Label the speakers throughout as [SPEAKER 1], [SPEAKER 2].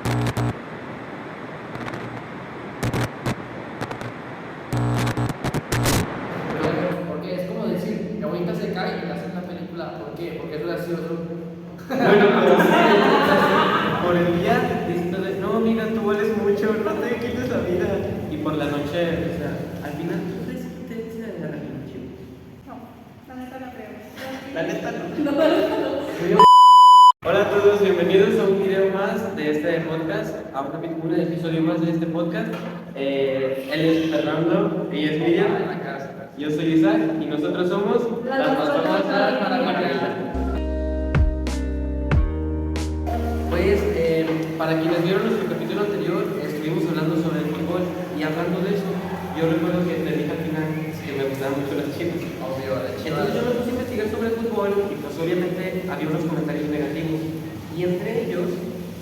[SPEAKER 1] Pero, porque es como decir, mi abuelita se cae y le hacen una película. ¿Por qué? Porque es gracioso.
[SPEAKER 2] Bueno, pero sí, entonces, por el día diciéndole, no, mira, tú vales mucho, no te quites la vida. Y por la noche, o sea, al final, ¿tú crees que te dice la religión?
[SPEAKER 3] No, la neta no creo.
[SPEAKER 2] La neta no.
[SPEAKER 3] No, la neta no.
[SPEAKER 2] Hola a todos, bienvenidos a un video más de este podcast, a un episodio más de este podcast. Él es Fernando, ella es Miriam, yo soy Isaac y nosotros somos
[SPEAKER 3] Las mascotas para
[SPEAKER 1] Margarita. Pues, para quienes vieron nuestro capítulo anterior, estuvimos hablando sobre el fútbol y hablando de eso, yo recuerdo que te dije al final que me gustaban mucho las chivas. Obvio, la
[SPEAKER 2] Entonces yo me puse a investigar sobre el fútbol y pues obviamente había unos comentarios negativos y entre ellos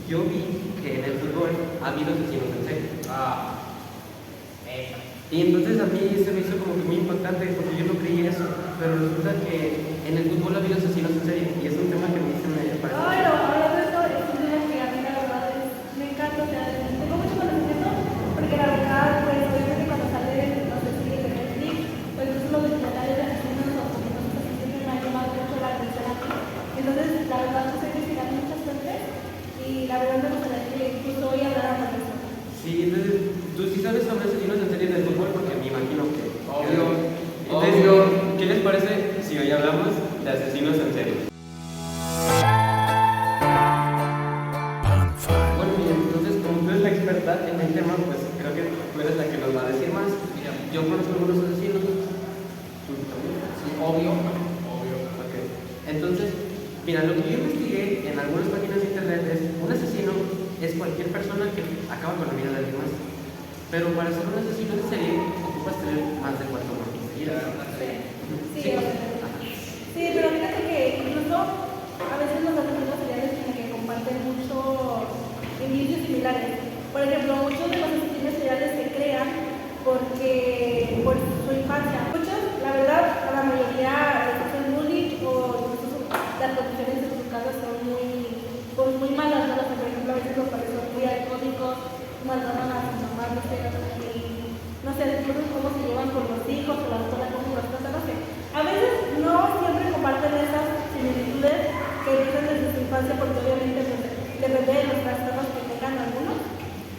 [SPEAKER 2] yo vi que en el fútbol ha habido asesinos en serie. Y entonces a mí se me hizo como que muy impactante porque yo no creí eso, pero resulta que en el fútbol ha habido asesinos en serie y es un tema que a mí se me parece.
[SPEAKER 3] Ay, no, hablando de eso, es un tema que a mí la verdad me encanta, o sea, tengo mucho conocimiento, porque la verdad, pues obviamente cuando salen los series de Netflix, pues incluso los documentales de asesinos o asesinos que siempre me han llamado mucho la atención a mí. Entonces, la verdad, pues estoy investigando muchas fuentes y la verdad me gustaría que justo hoy habláramos de eso.
[SPEAKER 2] Sí, entonces tú sí sabes sobre asesinos en serie del fútbol porque me imagino que...
[SPEAKER 1] Obvio.
[SPEAKER 2] Entonces,
[SPEAKER 1] Obvio.
[SPEAKER 2] ¿qué les parece si hoy hablamos de asesinos en serie? Bueno, y entonces como tú eres la experta en el tema, pues creo que tú eres la que nos va a decir más.
[SPEAKER 1] Mira,
[SPEAKER 2] Yo conozco algunos asesinos. ¿Tú también?
[SPEAKER 1] sí, obvio. Obvio.
[SPEAKER 2] Ok. Entonces, mira, lo que yo investigué en algunas páginas de internet es un asesino es cualquier persona que acaba con la vida de alguien más. Pero para ser un asesino en serie ocupas tener más de 4 muertes seguidas.
[SPEAKER 3] Sí, sí, pero fíjate que incluso a veces los asesinos seriales como que comparten muchos indicios similares. Por ejemplo, muchos de los asesinos seriales se crean porque por su infancia. Muchos, la verdad, a la mayoría les hacen bullying o incluso las condiciones de sus casas son muy malas, ¿no? O sea, por ejemplo, a veces los padres son muy alcohólicos, maltratan a sus mamás, no sé, y no sé, incluso cómo se llevan con los hijos o la escuela, cómo las cosas, no sé. A veces no siempre comparten esas similitudes que viven desde su infancia, porque obviamente pues, depende de los trastornos que tengan algunos,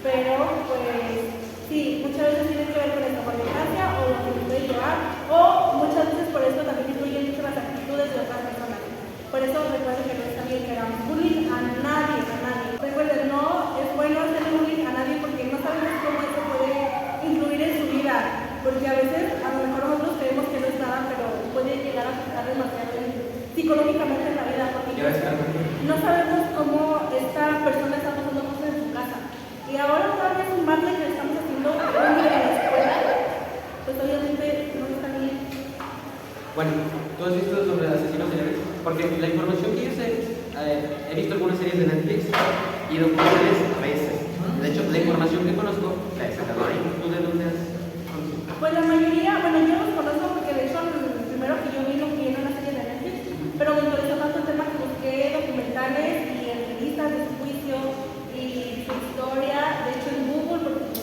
[SPEAKER 3] pero pues sí, muchas veces tienen que ver con esta infancia o lo que les puede llevar, o muchas veces por eso también influyen mucho las actitudes de otras personas. Por eso recuerden que no está bien que hagamos bullying a nadie, a nadie. Recuerden, no es bueno hacerle bullying a nadie porque no sabemos cómo eso puede influir en su vida. Porque a veces, a lo mejor nosotros creemos que no es nada, pero puede llegar a afectar demasiado psicológicamente en la vida. Porque no sabemos cómo esta persona está pasando cosas en su casa. Y ahora todavía es un martes que le estamos haciendo bullying en la escuela. Pues obviamente no está bien.
[SPEAKER 2] Bueno, ¿tú has visto sobre asesinos seriales? Porque la información que yo sé, he visto algunas series de Netflix y documentales a veces. De hecho, la información que conozco la he sacado ahí. ¿Tú de dónde has conocido?
[SPEAKER 3] Pues la mayoría, bueno, yo los conozco porque de hecho el primero que yo vi lo vi en una serie de Netflix, pero me interesó tanto el tema que busqué documentales y entrevistas de su juicio y su historia, de hecho en Google, porque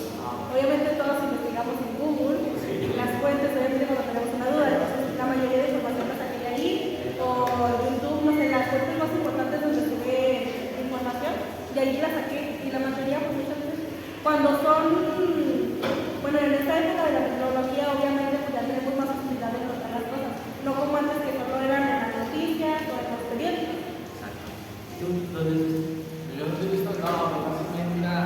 [SPEAKER 3] obviamente todos investigamos en Google, las fuentes, obviamente cuando tenemos una duda, entonces la mayoría de información la saqué de ahí, o YouTube, no sé, las fuentes más importantes donde sube información, de ahí la saqué, y la mayoría pues muchas veces, cuando son, bueno, en esta época de la tecnología obviamente pues ya tenemos más facilidad de encontrar las cosas, no como antes que solo eran en las noticias o en los periódicos.
[SPEAKER 2] ¿Tú dónde has visto?
[SPEAKER 1] Yo no he visto, no, pero fácilmente, mira,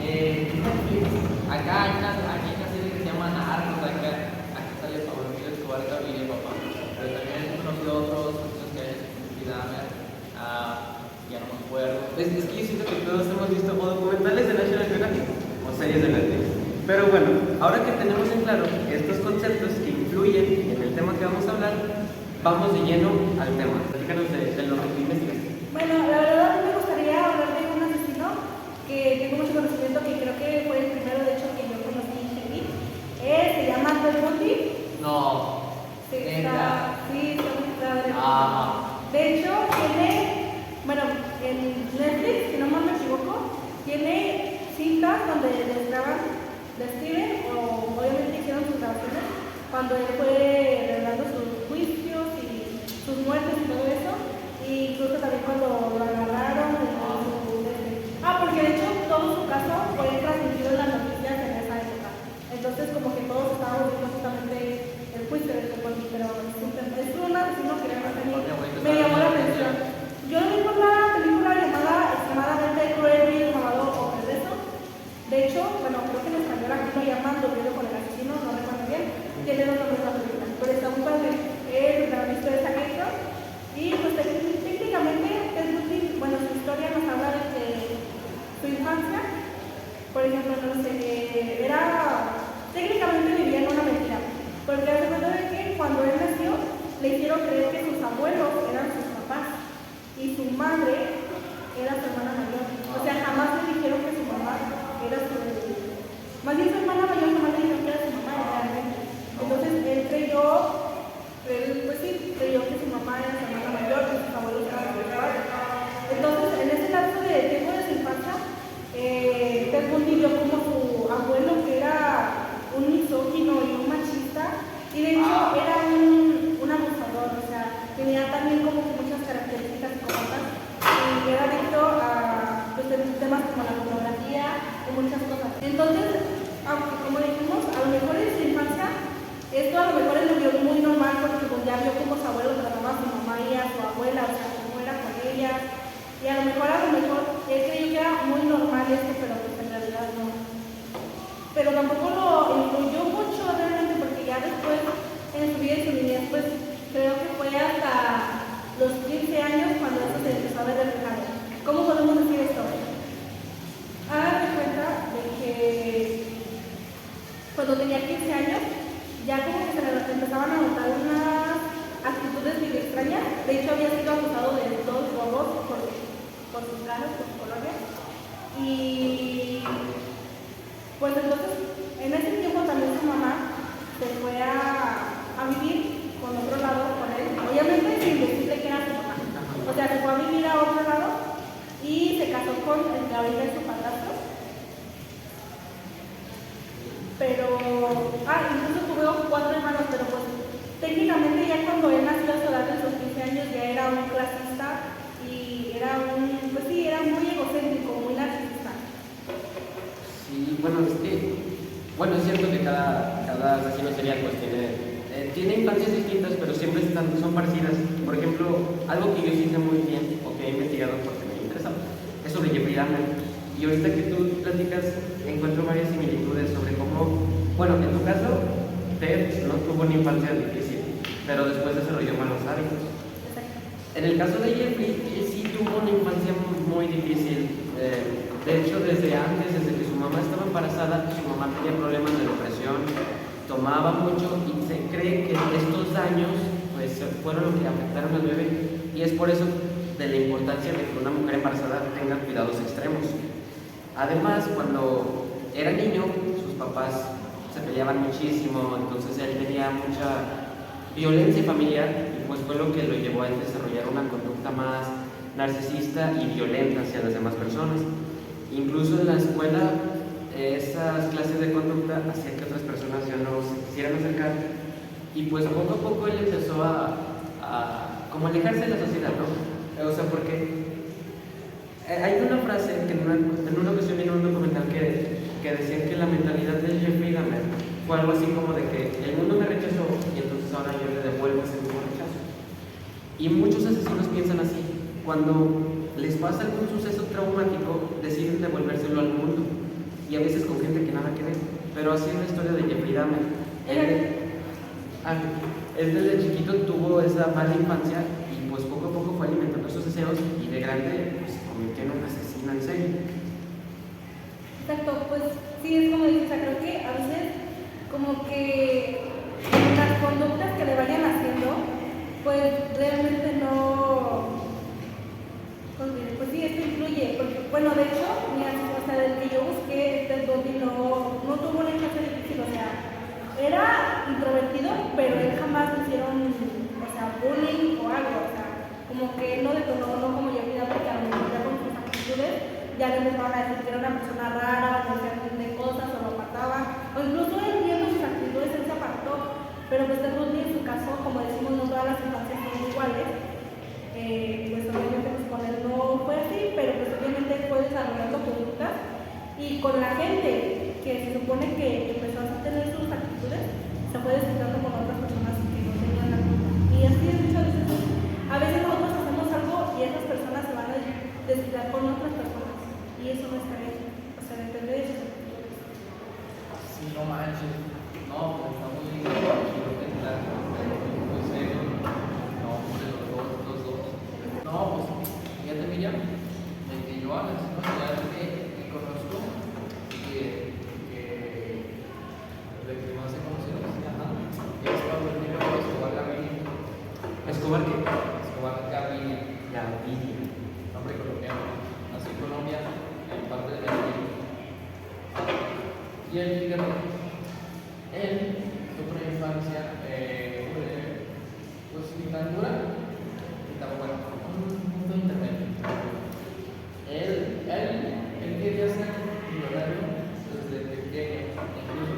[SPEAKER 1] Netflix, acá hay una serie que se llama Narcos, acá sale Pablo Emilio Escobar Gaviria, papá, pero también he conocido otros que hay en Dahmer, ya no me acuerdo.
[SPEAKER 2] Es que yo siento que todos hemos visto o documentales de National Geographic o series de Netflix. Pero bueno, ahora que tenemos en claro estos conceptos que influyen en el tema que vamos a hablar, vamos de lleno al tema. Platícanos de lo que tú investigaste.
[SPEAKER 3] Bueno, la verdad a mí me gustaría hablar de un asesino que tengo mucho conocimiento, que creo que fue el primero, de hecho, que yo conocí en TV. Se llama Ted Bundy.
[SPEAKER 1] No.
[SPEAKER 3] Sí, está de
[SPEAKER 1] Ah.
[SPEAKER 3] De hecho, tiene, bueno, en Netflix, si no mal me equivoco, cuando él fue revelando sus juicios y sus muertes y todo eso, y incluso también cuando lo agarraron porque de hecho todo su caso fue transmitido en las noticias en esa época. Entonces como que todos estábamos viendo justamente el juicio de este pueblo, pero es un asesino que realmente me llamó la atención. Yo lo vi por la película llamada extremadamente cruel, llamado O Regreso. De hecho, bueno, creo que en español aquí lo llaman Durmiendo con el asesino, no recuerdo bien. Tiene dos nombres la película, pero está muy padre. El protagonista es Zac Efron. Y pues técnicamente es muy, bueno, su historia nos habla de que su infancia, por ejemplo, no sé, técnicamente vivía en una mentira, porque hace cuenta de que cuando él nació le hicieron creer que sus abuelos eran sus papás y su madre era su hermana mayor. O sea, jamás le dijeron que su mamá era su... Más bien su hermana mayor jamás le dijeron que era su mamá realmente. Entonces él creyó que su mamá era su hermana mayor y sus abuelos eran sus padres. Entonces, en ese lapso de tiempo de su infancia, Ted Bundy vio como su abuelo, que era un misógino y un machista, y de hecho era un abusador, o sea, tenía también como que muchas características psicópatas, y era adicto a pues, temas como la pornografía y muchas cosas. Entonces, aunque como dijimos, a lo mejor en su infancia, esto a lo mejor él lo vio muy normal, porque pues, ya vio cómo su abuelo trataba a su mamá y a su abuela, o sea, cómo era con ellas. Y a lo mejor él creyó que era muy normal esto, pero pues en realidad no. Pero tampoco lo influyó mucho realmente, porque ya después, en su vida y su niñez, pues creo que fue hasta los 15 años cuando eso se empezó a ver reflejado. ¿Cómo podemos decir esto? Háganme cuenta de que cuando tenía 15 años, ya como que se le empezaban a notar unas actitudes bien extrañas. De hecho, había sido acusado de 2 robos por sus caras, por su colonia. Y pues entonces, en ese tiempo también su mamá se fue a vivir con otro lado con él. Obviamente sin decirle que era su mamá. O sea, se fue a vivir a otro lado y se casó con el que ahorita es su padrastro. Pero, incluso tuvo 4 hermanos, pero pues técnicamente ya cuando él nació a su edad de sus 15 años ya era un clasista y era era muy egocéntrico, muy narcisista.
[SPEAKER 2] Sí, bueno, es cierto que cada asesino serial pues tiene infancias distintas, pero siempre son parecidas. Por ejemplo, algo que yo sí sé muy bien, o que he investigado porque me interesa, es sobre Jeffrey Dahmer. Y ahorita que tú platicas, encuentro varias similitudes sobre cómo, bueno, en tu caso, Ted no tuvo una infancia difícil, pero después desarrolló malos hábitos. En el caso de Jeffrey, él sí tuvo una infancia muy difícil. De hecho, desde que su mamá estaba embarazada, su mamá tenía problemas de depresión, tomaba mucho y se cree que estos daños pues, fueron lo que afectaron al bebé. Y es por eso de la importancia de que una mujer embarazada tenga cuidados extremos. Además, cuando era niño, sus papás se peleaban muchísimo, entonces él tenía mucha violencia familiar y pues fue lo que lo llevó a desarrollar una conducta más narcisista y violenta hacia las demás personas. Incluso en la escuela, esas clases de conducta hacían que otras personas ya no se quisieran acercar y pues poco a poco él empezó a como alejarse de la sociedad, ¿no? O sea, porque hay una frase que en una ocasión en un documental que decían que la mentalidad de Jeffrey Dahmer fue algo así como de que el mundo me rechazó y entonces ahora yo le devuelvo ese mismo rechazo. Y muchos asesinos piensan así. Cuando les pasa algún suceso traumático, deciden devolvérselo al mundo. Y a veces con gente que nada que ver. Pero así es la historia de Jeffrey Dahmer. Él desde chiquito tuvo esa mala infancia y pues poco a poco fue alimentando sus deseos y de grande pues, se convirtió en un asesino en serie.
[SPEAKER 3] Exacto, pues sí, es como dices, creo que a veces como que las conductas que le vayan haciendo, pues realmente no, pues sí, esto influye, porque bueno, de hecho, mira, o sea, del que yo busqué, Ted Bundy no tuvo una infancia difícil, o sea, era introvertido, pero él jamás le hicieron, o sea, bullying o algo, o sea, como que no detonó, no como yo mira, porque a lo mejor ya con sus actitudes ya le empezaban a decir que era una persona rara, o que hacía un de cosas, o lo mataban, o incluso él viendo sus actitudes, él se apartó, Pero pues Ted Bundy en su caso, como decimos, no todas las infancias son iguales. Pues obviamente pues con él no fue así, pero pues obviamente fue desarrollando conductas y con la gente que se supone que empezó a tener sus actitudes, se fue desquitando con otras personas que no tenían la culpa. Y así es muchas veces. A veces nosotros hacemos algo y esas personas se van a desquitar con otras personas. Y eso no está bien. O sea, depende de sus actitudes.
[SPEAKER 1] Sí, no manches. No, pues está muy chido pensar. Muy serio. No, hombre, los dos. No, pues fíjate, Miriam, de que yo a las personas que conozco, de que más se conocieron, es Pablo Emilio Escobar Gaviria.
[SPEAKER 2] ¿Escobar qué?
[SPEAKER 1] Escobar Gaviria,
[SPEAKER 2] Gaviria.
[SPEAKER 1] nombre colombiano. Nació en Colombia, en parte de Medellín. Y él, fíjate, él tuvo una infancia, pues ni tan dura, ni tan buena, un punto intermedio. Él quería ser millonario desde pequeño,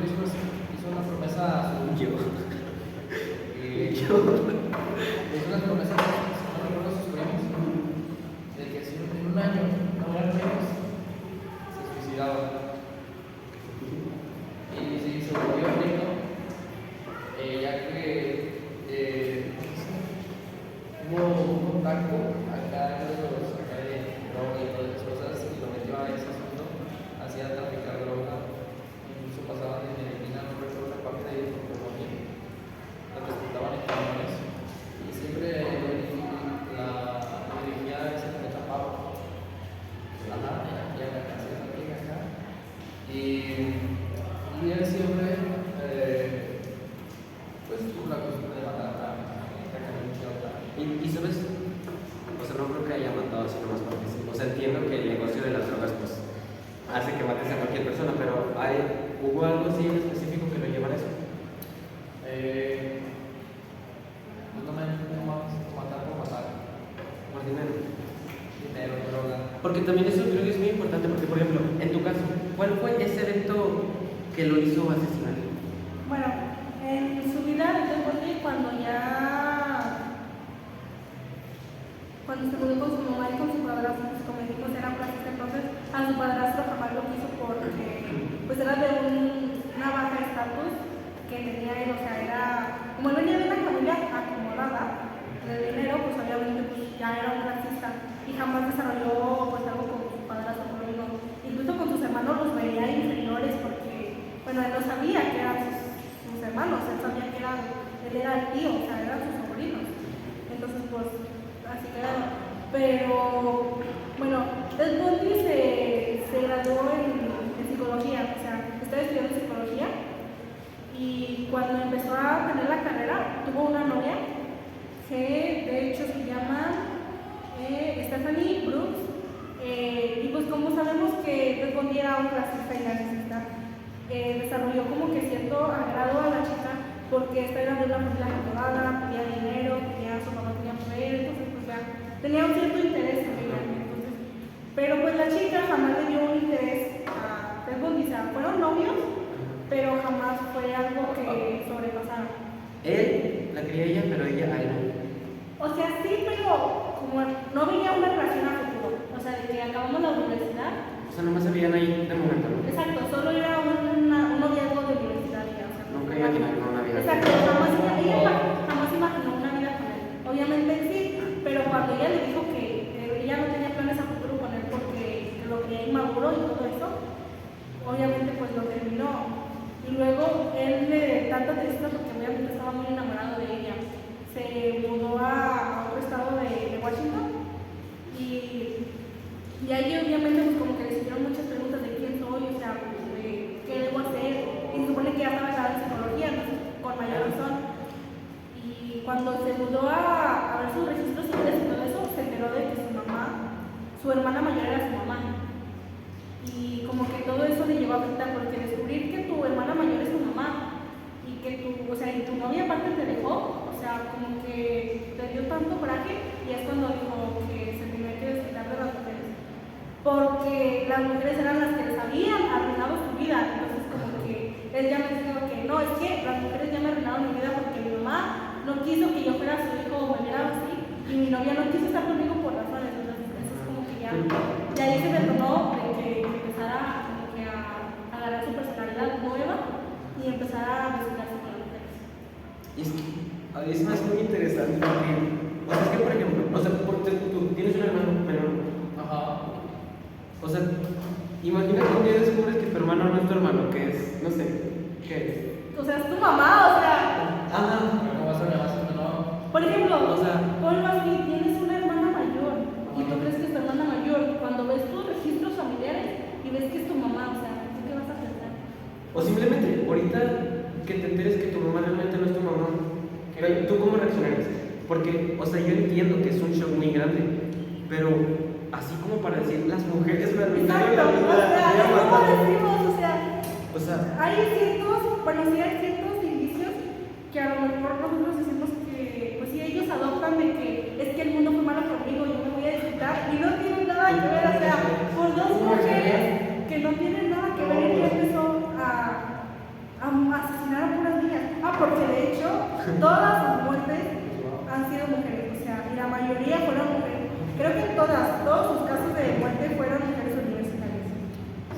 [SPEAKER 1] incluso hizo una promesa a su hizo una promesa a sus primos, de que si en un año no eran ricos, se suicidaban. Y sí, se volvió rico, ya que hubo un contacto acá de droga y todas esas cosas, y lo metió a ese asunto, hacía traficar droga, incluso pasaban de Medellín, no recuerdo la parte de Colombia, la respetaban en camiones, y siempre la dirigía a ese planeta Pablo. Ajá, y a la casa de la acá. Y él siempre, pues tuvo la costumbre de matar a
[SPEAKER 2] Y sabes, o sea, no creo que haya matado así nomás porque sí. O sea, entiendo que el negocio de las drogas pues hace que mates a cualquier persona, pero ¿hubo algo así en específico que lo llevara a eso?
[SPEAKER 1] Pues no vamos a matar por matar.
[SPEAKER 2] Por dinero.
[SPEAKER 1] Dinero, droga.
[SPEAKER 2] Porque también eso creo que es muy importante, porque por ejemplo, en tu caso, ¿cuál fue ese evento que lo hizo asesinar?
[SPEAKER 3] Bueno, en su vida, Ted Bundy, cuando se mudó con su mamá y con su padrastro, pues como dijimos, era clasista, entonces a su padrastro jamás lo quiso porque pues era de una baja estatus que tenía él, o sea, como él venía de una familia acomodada de dinero, pues obviamente pues, ya era un clasista y jamás desarrolló pues algo con su padrastro, por lo menos. Incluso con sus hermanos los veía inferiores porque, bueno, él no sabía que eran sus hermanos, él sabía que él era el tío, o sea, eran sus sobrinos. Entonces, pues, así quedaron. Pero, bueno, Ted Bundy se graduó en psicología, o sea, estaba estudiando psicología y cuando empezó a tener la carrera, tuvo una novia que de hecho se llama Stephanie Brooks. Y pues como sabemos que Ted Bundy era un clasista y narcisista, desarrolló como que cierto agrado a la chica porque esta era de una familia acomodada, tenía dinero, su mamá tenía poder, entonces pues ya tenía un cierto interés en ella. Entonces, pero pues la chica jamás le dio un interés a Ted Bundy, o sea, fueron novios, pero jamás fue algo que sobrepasara.
[SPEAKER 2] Él la quería ella, pero ella a él no.
[SPEAKER 3] O sea, sí, pero como no veía una relación a futuro, o sea, de que acabamos la universidad.
[SPEAKER 2] O sea, nomás se veían ahí de momento, ¿no?
[SPEAKER 3] Exacto, solo era un noviazgo de universidad, ya, o sea,
[SPEAKER 2] Nunca imaginaron una vida.
[SPEAKER 3] Exacto, ella jamás imaginó una vida con él. Obviamente sí, pero cuando ella le dijo que ella no tenía planes a futuro con él porque lo creía inmaduro y todo eso, obviamente pues lo terminó. Y luego él de tanta tristeza porque obviamente estaba muy enamorado de ella, se mudó a otro estado de Washington y ahí obviamente pues como que le hicieron muchas preguntas de quién soy, o sea, de qué debo hacer, y se supone que ya estaba grabada en psicología, entonces con mayor razón. Y cuando se mudó a ver sus registros civiles y todo eso, se enteró de que su hermana mayor era su mamá. Y como que todo eso le llevó a afectar porque descubrir que tu hermana mayor es tu mamá y que y tu novia aparte te dejó, o sea, como que te dio tanto coraje y es cuando dijo que se tenía que desquitar de las mujeres. Porque las mujeres eran las que les habían arruinado su vida, entonces como que él ya me dijo que no, es que las mujeres ya me arruinaron arruinado mi vida porque mi mamá no quiso que yo fuera su hijo o me viera así, y mi novia no quiso estar conmigo por razones. Entonces, eso es como que ya, de ahí se detonó de que empezara como que a agarrar su personalidad nueva y empezar a mezclarse con las mujeres.
[SPEAKER 2] Y es que a veces me hace muy interesante porque, o sea, es que por ejemplo, o sea, tú tienes un hermano menor.
[SPEAKER 1] Ajá.
[SPEAKER 2] O sea, imagínate un día descubres que tu hermano no es tu hermano, que es, no sé, ¿qué es?
[SPEAKER 3] O sea, es tu mamá, o sea,
[SPEAKER 2] Ajá.
[SPEAKER 1] ¿Cómo vas a llamar a no?
[SPEAKER 3] por ejemplo,
[SPEAKER 2] O sea,
[SPEAKER 3] ponlo así, tienes una hermana mayor y tú crees que es tu hermana mayor. Cuando ves tus registros familiares y ves que es tu mamá, o sea, ¿tú qué vas a pensar?
[SPEAKER 2] o simplemente, ahorita que te enteres que tu mamá realmente no es tu mamá, ¿tú cómo reaccionarías? Porque, o sea, yo entiendo que es un shock muy grande, pero así como para decir, las mujeres me arruinaron la
[SPEAKER 3] Exacto,
[SPEAKER 2] vida,
[SPEAKER 3] o sea,
[SPEAKER 2] voy a
[SPEAKER 3] es como
[SPEAKER 2] matar.
[SPEAKER 3] decimos,
[SPEAKER 2] O sea,
[SPEAKER 3] hay ciertos, bueno, sí hay ciertos indicios que a lo mejor nosotros decimos que, pues si ellos adoptan de que es que el mundo fue malo conmigo, yo me voy a disfrutar, y no tienen nada que ver, o sea, por dos mujeres que no tienen nada que ver, y empezó a asesinar a puras niñas. Porque de hecho, todas sus muertes han sido mujeres, o sea, y la mayoría fueron mujeres. Creo que todos sus casos de muerte fueron mujeres universitarias.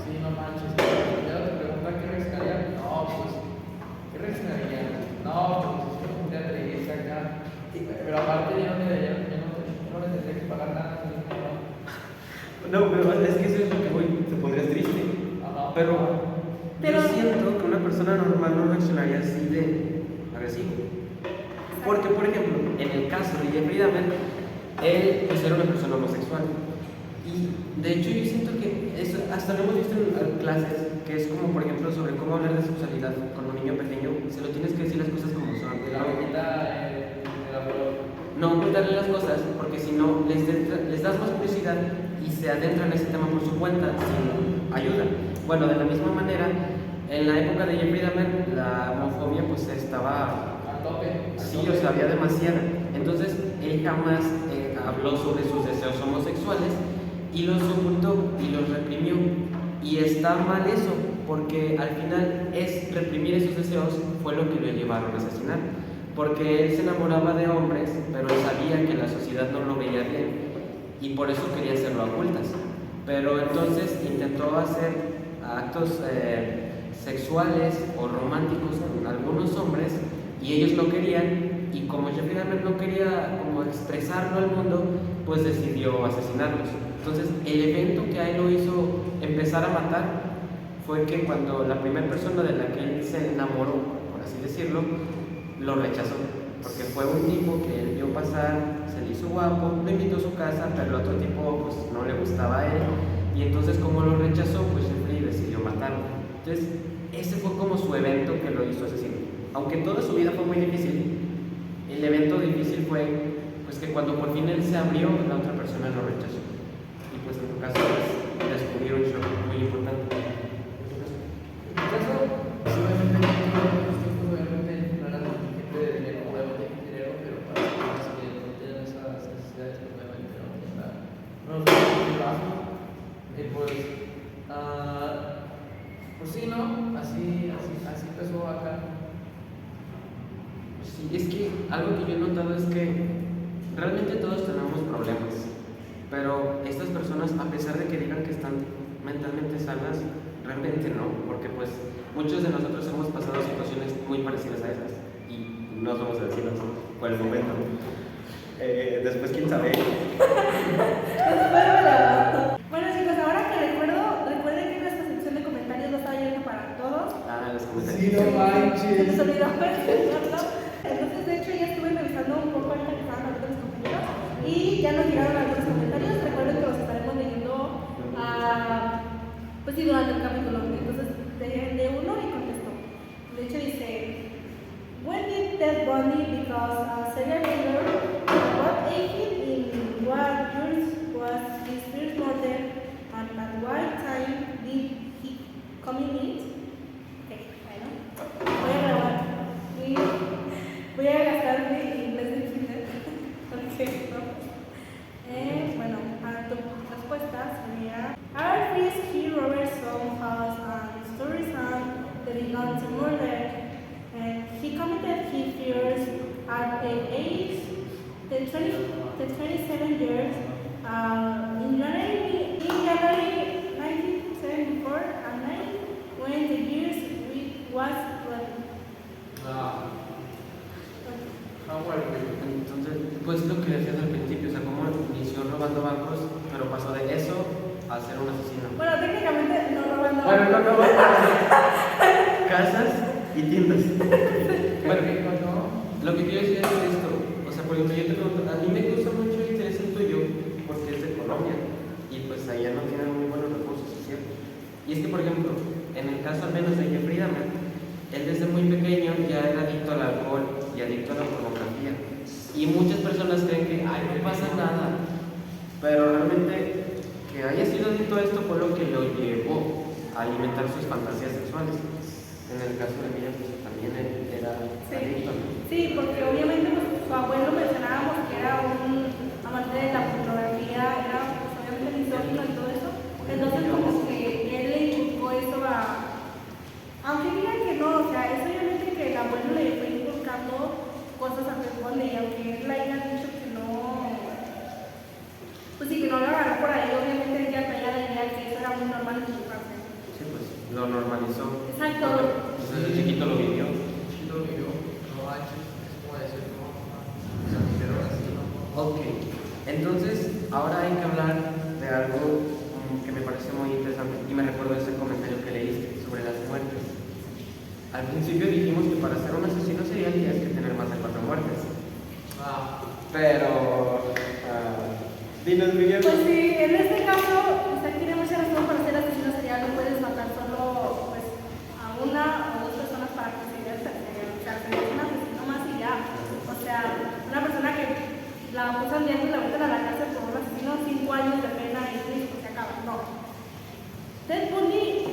[SPEAKER 1] Sí, no manches. Ya te preguntan qué reaccionaría. No, pues, ¿qué reaccionaría? No, pues, es un día de la iglesia acá. Pero aparte, yo no le tendría que pagar nada.
[SPEAKER 2] no, pero es que eso es lo que voy, te pondrías triste.
[SPEAKER 1] Ajá.
[SPEAKER 2] Pero
[SPEAKER 3] Pero-
[SPEAKER 2] yo siento que una persona normal no reaccionaría así de agresivo. Porque, por ejemplo, en el caso de Jeffrey Dahmer, él pues, era una persona homosexual. Y de hecho yo siento que eso, hasta lo hemos visto en clases, que es como, por ejemplo, sobre cómo hablar de sexualidad con un niño pequeño, se lo tienes que decir las cosas como son.
[SPEAKER 1] De la boquita de la flor.
[SPEAKER 2] No ocultarle las cosas, porque si no, les das más curiosidad y se adentran en ese tema por su cuenta, sin ayuda. Bueno, de la misma manera, en la época de Jeffrey Dahmer, la homofobia pues estaba...
[SPEAKER 1] Al tope.
[SPEAKER 2] Sí, o sea, había demasiada. Entonces, él jamás habló sobre sus deseos homosexuales y los ocultó y los reprimió. Y está mal eso, porque al final reprimir esos deseos fue lo que lo llevaron a asesinar. Porque él se enamoraba de hombres, pero él sabía que la sociedad no lo veía bien y por eso quería hacerlo a ocultas. Pero entonces intentó hacer actos sexuales o románticos con algunos hombres y ellos lo querían, y como Jeffrey Dahmer no quería como expresarlo al mundo, pues decidió asesinarlos. Entonces el evento que a él lo hizo empezar a matar fue que cuando la primera persona de la que él se enamoró, por así decirlo, lo rechazó, porque fue un tipo que él vio pasar, se le hizo guapo, lo invitó a su casa, pero el otro tipo pues no le gustaba a él, y entonces como lo rechazó, pues Jeffrey decidió matarlo. Entonces ese fue como su evento que lo hizo asesino. Aunque toda su vida fue muy difícil, el evento difícil fue pues que cuando por fin él se abrió, la otra persona lo rechazó. Y pues en tu caso pues, descubrir un shock muy importante.
[SPEAKER 1] En mi caso, sí, obviamente, no era gente de dinero, obviamente hay dinero, pero para personas que no tienen esas necesidades, pues obviamente no tienen nada. No los trabajo. Y pues sí, ¿no? Así empezó acá.
[SPEAKER 2] Sí, es que algo que yo he notado es que realmente todos tenemos problemas, pero estas personas, a pesar de que digan que están mentalmente sanas, realmente no, porque pues muchos de nosotros hemos pasado situaciones muy parecidas a esas y no somos vecinos por el momento. Después, quién sabe.
[SPEAKER 3] Bueno chicos, ahora que recuerden que nuestra sección de comentarios no está abierta para todos.
[SPEAKER 2] Los comentarios.
[SPEAKER 1] Sí, no
[SPEAKER 3] Se
[SPEAKER 1] manches.
[SPEAKER 3] les olvidó mencionarlo. Entonces, de hecho, ya estuve revisando un poco ahorita que estaban hablando mis compañeros y ya nos llegaron algunos comentarios. Recuerden que los estaremos leyendo pues sí, durante el capítulo. Entonces, de uno y contesto. De hecho, dice: When did Ted Bundy because a serial killer? What age in what years was his first murder? And at what time did he commit it? Ok, bueno, voy a grabar. Voy a gastar mi inglés de kinder. Ok, vamos. Bueno, a tu respuesta sería: Our first key Robert Stone has an story son that began to murder. He committed the 27 years, in January 1974, and 9, when the years was 12.
[SPEAKER 2] Entonces, pues lo que decías al principio, o sea, cómo inició robando bancos, pero pasó de eso a ser un asesino.
[SPEAKER 3] Bueno, técnicamente no robando.
[SPEAKER 2] Bueno, no, casas y tiendas. Bueno, lo que quiero decir es esto, o sea, por ejemplo, yo te pregunto, a mí me gusta mucho el interés en tuyo porque es de Colombia y pues allá no tienen muy buenos recursos, ¿es cierto? Y es que, por ejemplo, en el caso al menos de Jeffrey Dahmer, él desde muy pequeño ya era adicto al alcohol y adicto a la pornografía. Y muchas personas creen que, ay, no pasa nada. Pero realmente, que haya sido adicto a esto fue lo que lo llevó a alimentar sus fantasías sexuales. En el caso de Miriam, pues también él era adicto.
[SPEAKER 3] Sí, porque obviamente pues, su abuelo mencionábamos que era un amante de la pornografía, era pues, obviamente misógino y todo eso. Entonces, como que él le inculcó eso a. Aunque digan que no, o sea, es obviamente que el abuelo le fue inculcando cosas a su esposa y aunque él le haya dicho que no, pues sí, que no lo agarró por ahí, obviamente ella traía la idea que eso era muy normal en su infancia.
[SPEAKER 2] Sí, pues lo normalizó.
[SPEAKER 3] Exacto.
[SPEAKER 2] Entonces el chiquito lo vivió.
[SPEAKER 1] No manches, es como decir, no, se pusieron así, ¿no?
[SPEAKER 2] Ok, entonces ahora hay que hablar de algo que me parece muy interesante y me recuerdo ese comentario que leíste sobre las muertes. Al principio dijimos que para ser un asesino serial tienes que tener más de 4 muertes. Pero... dinos, Miguel.
[SPEAKER 3] Pues sí, en este caso, usted tiene mucha razón para ser asesino serial, no puedes matar solo pues, a una o dos personas para considerarse serial. O sea, es un asesino más y ya. O sea, una persona que la acusan de algo y la meten a la cárcel por un asesino, 5 años de pena y listo, se acaba. No. Ted Bundy,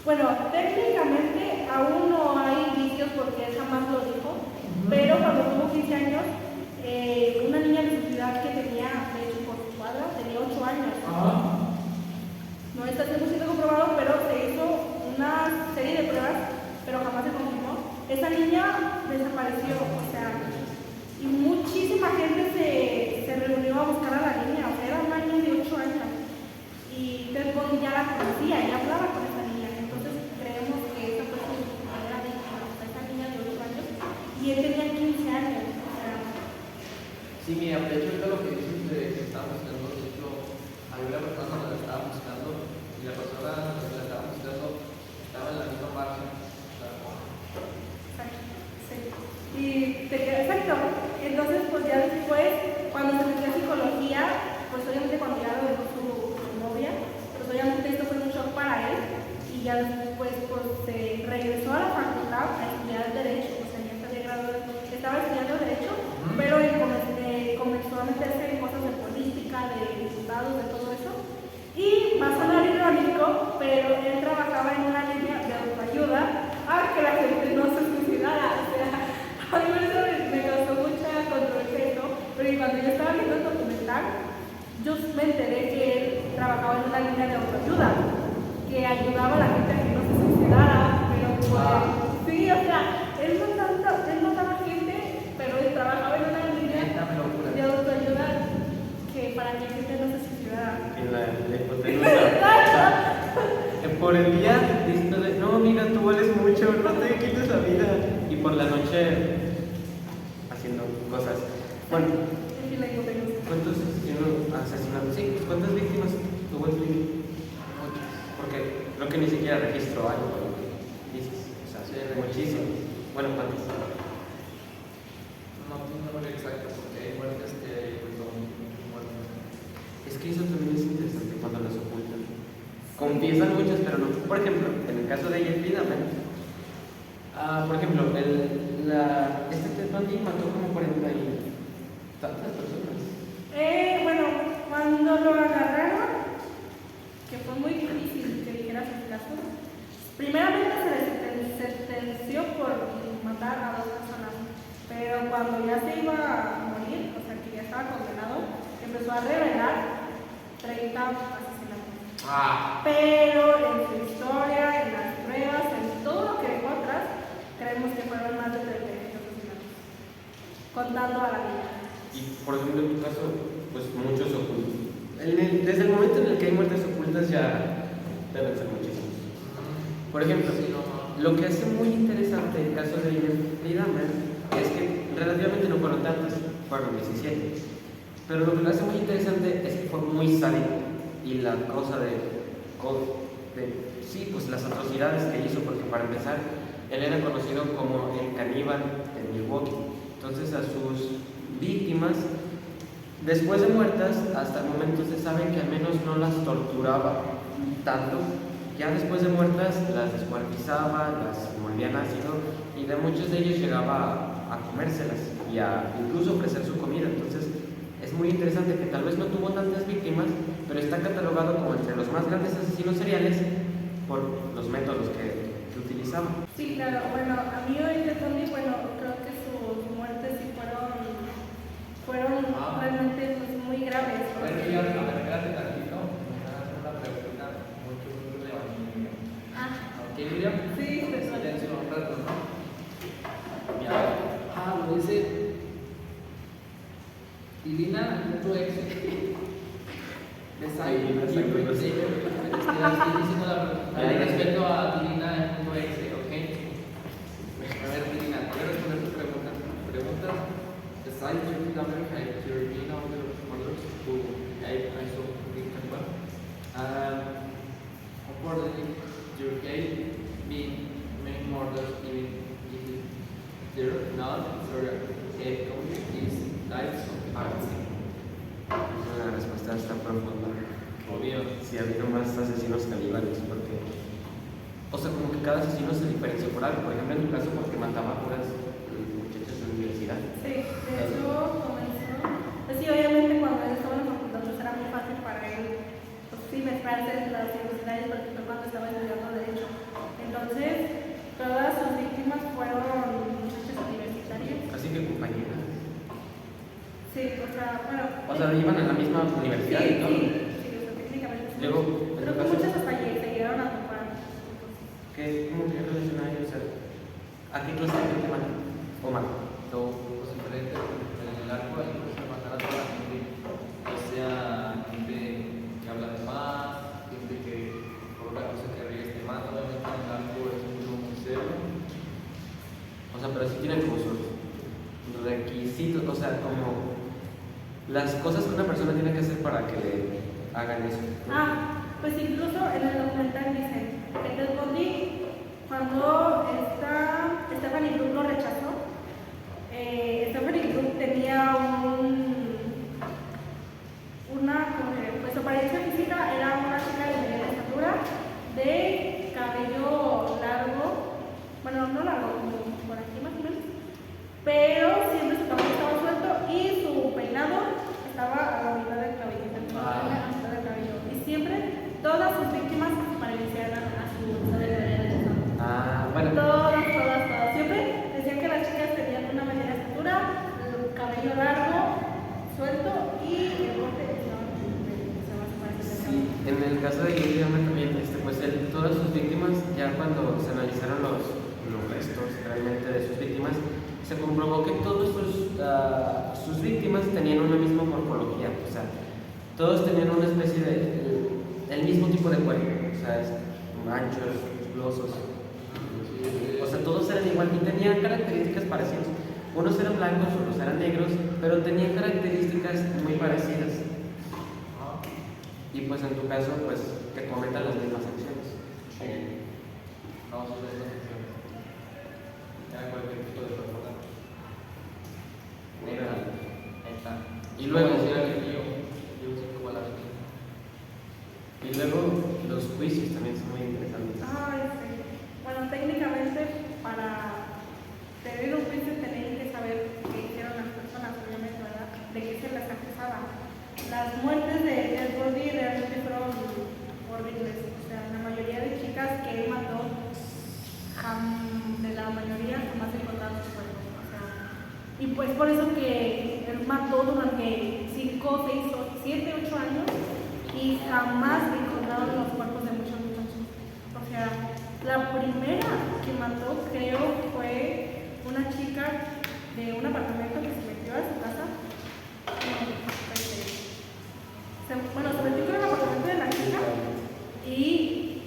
[SPEAKER 3] bueno, técnicamente aún no hay indicios porque él jamás lo dijo, pero cuando tuvo 15 años, una niña de su ciudad que tenía, de hecho, por su cuadra, tenía 8 años. No está 100% comprobado, pero se hizo una serie de pruebas, pero jamás se confirmó. Esa niña desapareció, o sea, y muchísima gente se reunió a buscar a la niña, o sea, era una niña de 8 años. Y Ted Bundy ya la conocía, ya hablaba con esa niña, entonces creemos que esa fue su primera víctima, esa niña de 8 años, y él tenía 15 años.
[SPEAKER 1] Sí, mira, de hecho, ahorita lo que dices de que estaba buscando, de hecho, había una persona que la estaba buscando y la persona que la estaba buscando estaba en la misma parte.
[SPEAKER 3] Exacto, sí. Y te queda exacto. Entonces, pues ya después, cuando se metió a psicología, pues obviamente cuando ya lo dejó su novia, pues obviamente esto fue un shock para él y ya después pues se regresó a la facultad a estudiar Derecho, o sea, ya se había graduado, estaba estudiando Derecho, pero él comenzó a meterse en cosas de política, de diputados, de todo eso. Y va a sonar irónico, pero él trabajaba en una línea de autoayuda a que la gente no se suicidara. O sea, a mí eso me causó mucha controversia esto, porque cuando yo estaba viendo el documental, yo me enteré que él trabajaba en una línea de autoayuda, que ayudaba a la gente a que no se suicidara, pero pues, sí, o sea, él no daba gente, pero él trabajaba en una línea de autoayuda que para que la gente no se suicidara.
[SPEAKER 2] En la hipotenusa. Por el día diciéndole, no, amiga, tú vales mucho, no te quites la vida. Y por la noche haciendo cosas. Bueno, ¿cuántos asesinatos? Sí, ¿cuántas víctimas tuvo el crimen?
[SPEAKER 1] Muchas.
[SPEAKER 2] Porque creo que ni siquiera registro hay, por lo que dices. O sea,
[SPEAKER 1] Sí,
[SPEAKER 2] muchísimos. Bueno, ¿cuántos?
[SPEAKER 1] No tengo un número exacto porque hay muertes que son muertes.
[SPEAKER 2] Es que eso también es interesante cuando las ocultan. Confiesan muchas, pero no. Por ejemplo, en el caso de Jeffrey Dahmer, por ejemplo, este Ted Bundy mató como 40 y tantas personas.
[SPEAKER 3] Bueno, cuando lo agarraron, que fue muy difícil que dijera sus casos, primeramente se le sentenció por matar a 2 personas, pero cuando ya se iba a morir, o sea que ya estaba condenado, empezó a revelar 30 asesinatos. Pero en su historia, en las pruebas, en todo lo que dejó atrás, creemos que fueron más de 38 asesinatos. Contando
[SPEAKER 2] deben ser muchísimos. Por ejemplo, lo que hace muy interesante el caso de Jeffrey Dahmer es que relativamente no fueron tantos, fueron 17. Pero lo que lo hace muy interesante es que fue muy sádico y la cosa sí, pues las atrocidades que hizo, porque para empezar, él era conocido como el caníbal de Milwaukee. Entonces a sus víctimas, después de muertas, hasta el momento se sabe que al menos no las torturaba tanto. Ya después de muertas las descuartizaba, las envolvía en ácido y de muchos de ellos llegaba a comérselas y a incluso ofrecer su comida. Entonces es muy interesante que tal vez no tuvo tantas víctimas, pero está catalogado como entre los más grandes asesinos seriales por los métodos que utilizaba.
[SPEAKER 3] Sí, claro. Bueno, a mí hoy de Tony, bueno, creo que sus muertes sí fueron realmente pues, muy graves.
[SPEAKER 1] A ver, espérate tantito. Me van a hacer una pregunta muy relevante. ¿Ok, Miriam?
[SPEAKER 3] Sí,
[SPEAKER 1] Silencio un rato, ¿no? Ya. Lo dice Irina, tu ex. Estoy diciendo respecto a Irina, tu ex, ¿ok? A ver, Irina, voy a responder tu pregunta. Preguntas. Besides Jeffrey Dahmer, have there been other murders who have also been cannibal? Unfortunately, there have been many murders, even if they're not, their outcome is lives of arson.
[SPEAKER 2] La respuesta está profunda.
[SPEAKER 1] Obvio.
[SPEAKER 2] Sí, ha habido más asesinos caníbales porque, o sea, como que cada asesino se diferencia por algo. Por ejemplo, en tu caso, porque mataba a puras muchachas de la universidad.
[SPEAKER 3] Sí, de hecho comenzó. Pues sí, obviamente cuando él estaba en la facultad pues era muy fácil para él, pues sí, mezclarse en las universidades, por ejemplo, cuando estaba estudiando Derecho. Entonces, todas sus víctimas fueron muchachas universitarias.
[SPEAKER 2] Así que compañeras.
[SPEAKER 3] Sí, o sea, bueno.
[SPEAKER 2] O sea, iban a la misma universidad
[SPEAKER 3] Sí,
[SPEAKER 2] y todo.
[SPEAKER 3] sí, o sea, técnicamente. Sí.
[SPEAKER 2] Luego,
[SPEAKER 3] Pero que muchas hasta allí se llegaron a topar.
[SPEAKER 2] ¿Cómo que relaciona ellos? ¿A qué clase de gente matan? ¿O matan?
[SPEAKER 1] Pues diferente, en el arco hay que matar a toda la gente, o sea, gente que habla de más, gente que por una cosa que arriesga te mata, obviamente en el arco es muy serio.
[SPEAKER 2] O sea, pero sí tienen como sus requisitos, o sea, como las cosas que una persona tiene que hacer para que le hagan eso.
[SPEAKER 3] Pues incluso en el documental dice que Ted Bundy, cuando Stephanie Brook lo rechazó, Stephanie Brook tenía pues su apariencia física era una chica de media estatura, de cabello largo, bueno, no largo, como por aquí más o menos, pero siempre su cabello estaba suelto y su peinado estaba a la mitad del cabello, a la mitad del cabello. Y siempre todas sus víctimas se parecían a su
[SPEAKER 2] Bueno.
[SPEAKER 3] Todas. Siempre decían que las chicas tenían una mediana estatura, el cabello largo, suelto y el corte estaba
[SPEAKER 2] Sí, en el caso de Jeffrey Dahmer también, pues todas sus víctimas, ya cuando se analizaron los restos realmente de sus víctimas, se comprobó que todas sus víctimas tenían una misma morfología, o sea, todos tenían una especie el mismo tipo de cuerpo, o sea, anchos, musculosos, o sea, todos eran igual y tenían características parecidas. Unos eran blancos, otros eran negros, pero tenían características muy parecidas. Y pues en tu caso, pues que cometan las mismas acciones.
[SPEAKER 1] No, son las mismas acciones. Era cualquier tipo de persona. Ahí está.
[SPEAKER 2] Y luego,
[SPEAKER 1] yo sé cómo la vi.
[SPEAKER 2] y luego los juicios también son muy interesantes.
[SPEAKER 3] Sí. Bueno, técnicamente para tener un juicio tenéis que saber qué hicieron las personas, obviamente, ¿verdad? De qué se les acusaba. Las muertes de Ted Bundy realmente fueron horribles. O sea, la mayoría de chicas que él mató, de la mayoría jamás encontraron sus cuerpos. O sea, y pues por eso que él mató durante 5, 6, 7, 8 años y jamás encontraron los cuerpos de muchos muchachos. O sea, la primera que mató, creo, fue una chica de un apartamento que se metió a su casa. Se metió en el apartamento de la chica y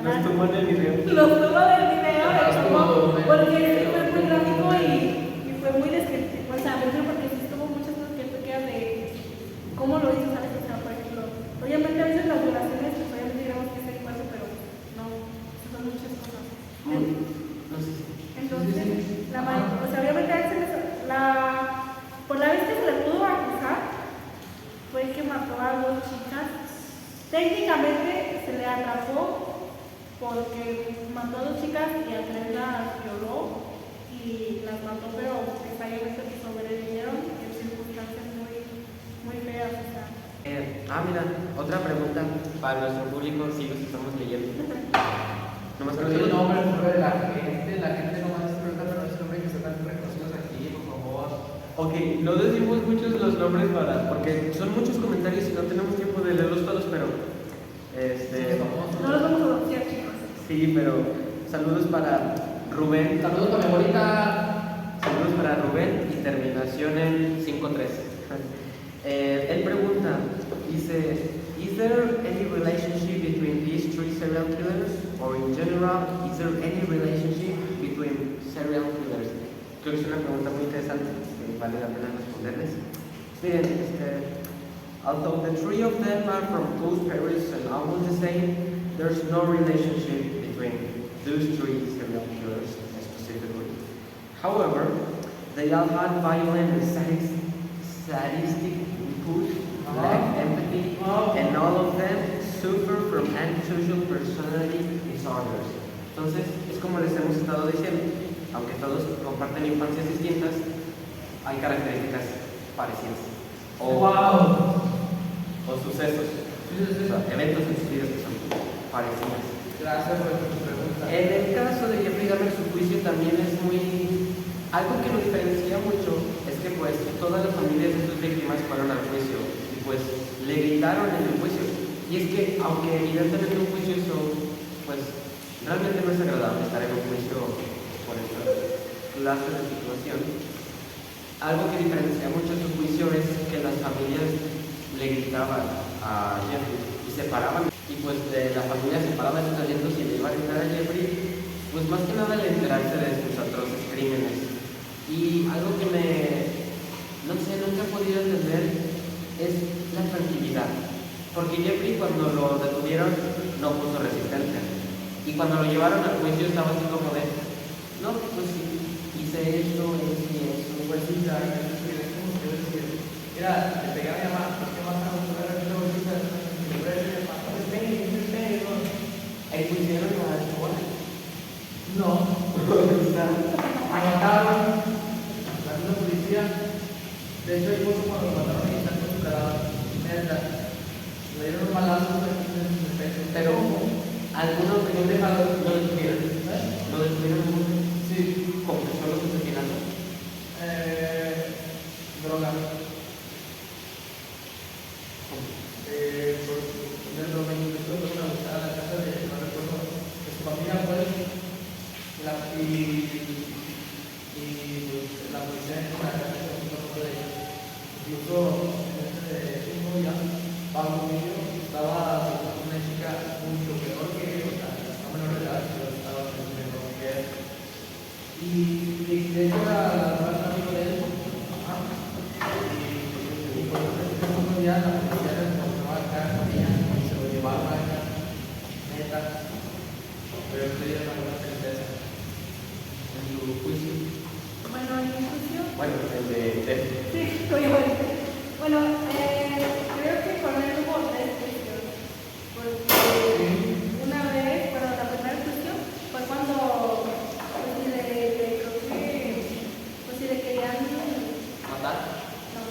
[SPEAKER 2] Nos toman el video.
[SPEAKER 3] Los tomó del video,
[SPEAKER 1] Estuvo-
[SPEAKER 3] porque sí fue muy gráfico y fue muy descriptivo. O sea, porque sí estuvo muchas cosas que te quedan de cómo lo hizo, ¿sabes? O sea, por ejemplo, obviamente a veces las violaciones, pues obviamente digamos que es el cuarto, pero no, son muchas cosas.
[SPEAKER 2] No sé si.
[SPEAKER 3] Entonces, o sea, obviamente a él por la vez que se le pudo acusar, fue que mató a 2 chicas. Técnicamente se le atrapó porque mató a 2 chicas y a 3 las violó y las mató, pero necesariamente sobrevivieron en circunstancias muy feas. O sea.
[SPEAKER 2] Mira, otra pregunta para nuestro público, si los estamos leyendo. Nomás
[SPEAKER 1] Pero
[SPEAKER 2] que
[SPEAKER 1] el nombre de la gente nomás preguntando los nombres que están reconocidos aquí, por favor.
[SPEAKER 2] Ok, no decimos muchos los nombres porque son muchos comentarios y no tenemos tiempo de leerlos todos, pero
[SPEAKER 3] No los vamos a bloquear, chicos.
[SPEAKER 2] sí, pero saludos para Rubén.
[SPEAKER 1] Saludos para mi abuelita.
[SPEAKER 2] Saludos para Rubén y terminación en 5-3. Él pregunta, dice, ¿is there any relationship between these 3 serial killers? Or in general, is there any relationship between serial killers? Creo que es una pregunta muy interesante que vale la pena responderles. Miren, although the 3 of them are from close parents and almost the same, there's no relationship between those 3 serial killers specifically. However, they all had violent and sadistic input, lacked empathy, and all of them suffer from antisocial personality disorders. Entonces, es como les hemos estado diciendo, aunque todos comparten infancias distintas, hay características parecidas. O sucesos, o sea, eventos en sus vidas que son parecidos.
[SPEAKER 1] Gracias por tu pregunta.
[SPEAKER 2] En el caso de Jeffrey Dahmer, su juicio también es muy... Algo que lo diferencia mucho es que pues todas las familias de sus víctimas fueron al juicio y pues le gritaron en el juicio. Y es que aunque evidentemente un juicio eso, pues realmente no es agradable estar en un juicio por esta clase de situación, algo que diferencia mucho su juicio es que las familias le gritaban a Jeffrey y se paraban. Y pues la familia se paraba de sus alientos y le iba a gritar a Jeffrey, pues más que nada al enterarse de sus atroces crímenes. Y algo que no sé, nunca he podido entender es la tranquilidad. Porque Jeffrey cuando lo detuvieron no puso resistencia. Y cuando lo llevaron al juicio estaba así como de, no, pues sí, hice esto y eso.
[SPEAKER 1] Pues sí, ya, es como que yo decía, mira, le pegué a mi mamá, ¿por qué vas a buscar a mi ahorita? Y le voy a decir, pues ven, ¿no?
[SPEAKER 2] Ahí pusieron a la escuela.
[SPEAKER 1] No. Me mataron. La policía. De hecho, el esposo cuando lo mataron y está con su cadáver. Neta. Le dieron un balazo aquí en el pecho.
[SPEAKER 2] Pero algunos no lo detuvieron. ¿Lo detuvieron?
[SPEAKER 1] Sí.
[SPEAKER 2] Confesó los asesinatos.
[SPEAKER 1] Droga. Por tener droga y empezó a buscar a la casa de, no recuerdo, de su familia, pues. La policía en la casa se ocupó de ellos. Incluso en este mismo día, bajo mío estaba una chica mucho peor que él, o sea, no menor de edad, pero estaba mucho mejor que él. Y de hecho era amigo de él. Y por ese mismo día la policía se encontró acá con ella y se lo llevaron a ella. Neta. Pero estoy en alguna tristeza.
[SPEAKER 2] En su juicio.
[SPEAKER 3] Bueno, en mi juicio.
[SPEAKER 2] Bueno, el de
[SPEAKER 3] Sí, obviamente. Bueno, creo que con él hubo 3 juicios. Porque una vez, bueno, la primera juicio fue cuando creo que pues si le querían
[SPEAKER 2] matar.
[SPEAKER 3] no.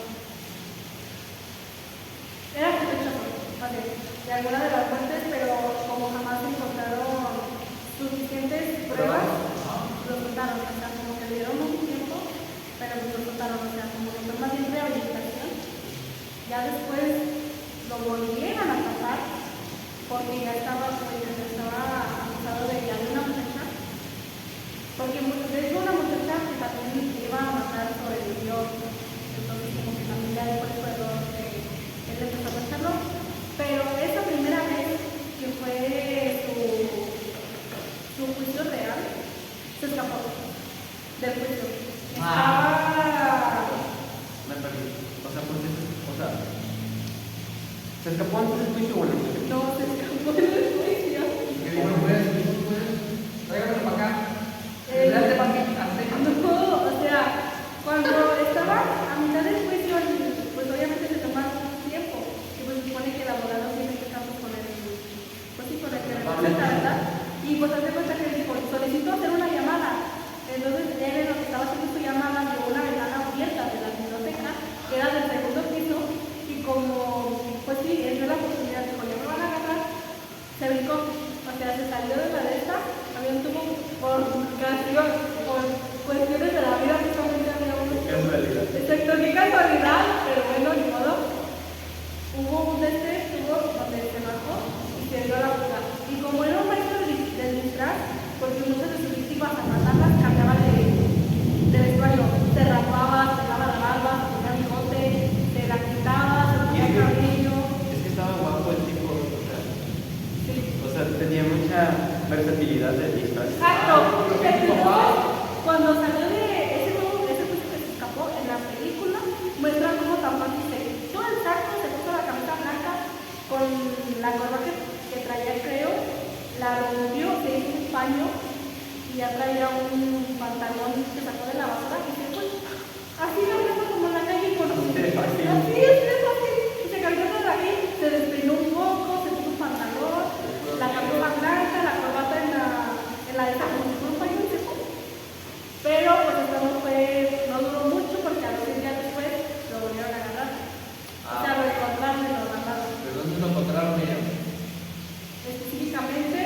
[SPEAKER 3] Era sospechoso, vale, de alguna de las muertes, pero como jamás encontraron suficientes pruebas, lo soltaron, o sea, como que le dieron un tiempo, pero lo soltaron, o sea, como que fue más bien rehabilitación. Ya después lo volvieron a pasar porque ya estaba acusado de ya de una muchacha, porque de hecho una muchacha que también iba a matar sobrevivió, entonces como que también ya después fue que él empezó a pasarlo, pero esa primera vez que fue su Z, ¿verdad? Y pues hace cuenta que dijo, solicitó hacer una llamada. Entonces él en lo que estaba haciendo su llamada vio una ventana abierta de la biblioteca, que era del segundo piso, y como, pues sí, él vio la oportunidad, dijo, ya me van a agarrar, se brincó, o sea, se salió de la de esta, había un tubo por castigo, por cuestiones de la vida que solamente había uno.
[SPEAKER 2] Casualidad.
[SPEAKER 3] Exacto, qué casualidad, pero bueno, ni modo. Hubo un tubo donde se bajó y se dio la fuga. Y como era un maestro del disfraz, porque muchas de sus víctimas a matarlas cambiaban de vestuario, se rapaba, se daba la barba, se ponía bigote, se la quitaba, se ponía el cabello.
[SPEAKER 2] Es que estaba guapo el tipo,
[SPEAKER 3] Sí.
[SPEAKER 2] o sea, tenía mucha versatilidad de disfraz.
[SPEAKER 3] Exacto. Cuando salió de ese juicio que se escapó en la película, muestran cómo Tampán dice, todo el saco, se puso la camisa blanca con la corbata que traía, creo, la rompió, se hizo un paño y ya traía un pantalón que sacó de la basura y se fue. Así la vemos como en la calle con
[SPEAKER 2] Así de fácil.
[SPEAKER 3] Así es fácil. Y se cambió de ahí, se despeinó un poco, se puso un pantalón, la camisa blanca, la corbata en la de esa como si fuera un paño y se fue. Pero pues esto no duró mucho porque a los 6 días después lo volvieron a agarrar. O sea, lo encontraron y lo mandaron.
[SPEAKER 1] ¿Pero dónde lo encontraron ellos?
[SPEAKER 3] Específicamente,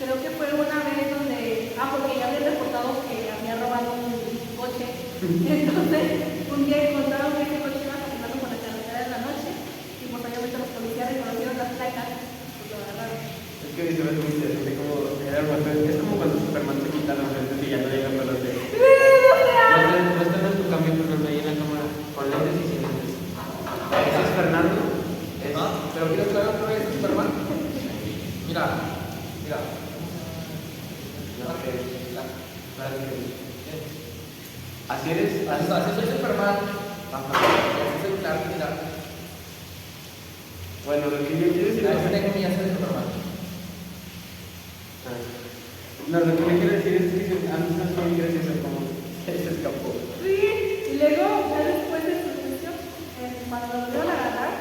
[SPEAKER 3] creo que fue una vez donde, porque ya había reportado que había robado un coche. Entonces, un día encontraron que ese coche iba caminando por la carretera de la noche y pues obviamente los policías reconocieron las placas y lo agarraron.
[SPEAKER 2] Es que se ve muy interesante como era un buen- es como cuando Superman se quita los lentes y ya no llega para los de. No está en tu cambio, Fernando, ahí en la cámara, con lentes y sin lentes. Ese es Fernando. Es...
[SPEAKER 1] ¿Ah? ¿Pero quieres que haga otra vez Superman? Mira, mira.
[SPEAKER 2] No, que claro que- Así eres.
[SPEAKER 1] Así soy Superman.
[SPEAKER 2] Ajá.
[SPEAKER 1] Así soy Clark, mira.
[SPEAKER 2] Bueno, lo que yo quiero decir
[SPEAKER 1] Ahí
[SPEAKER 2] es
[SPEAKER 1] tengo mi hacer de Superman.
[SPEAKER 2] no, lo que yo quiero decir es que a mí se me hace muy gracioso como se escapó.
[SPEAKER 3] Sí, y luego, ya después de su juicio, cuando lo volvieron a agarrar,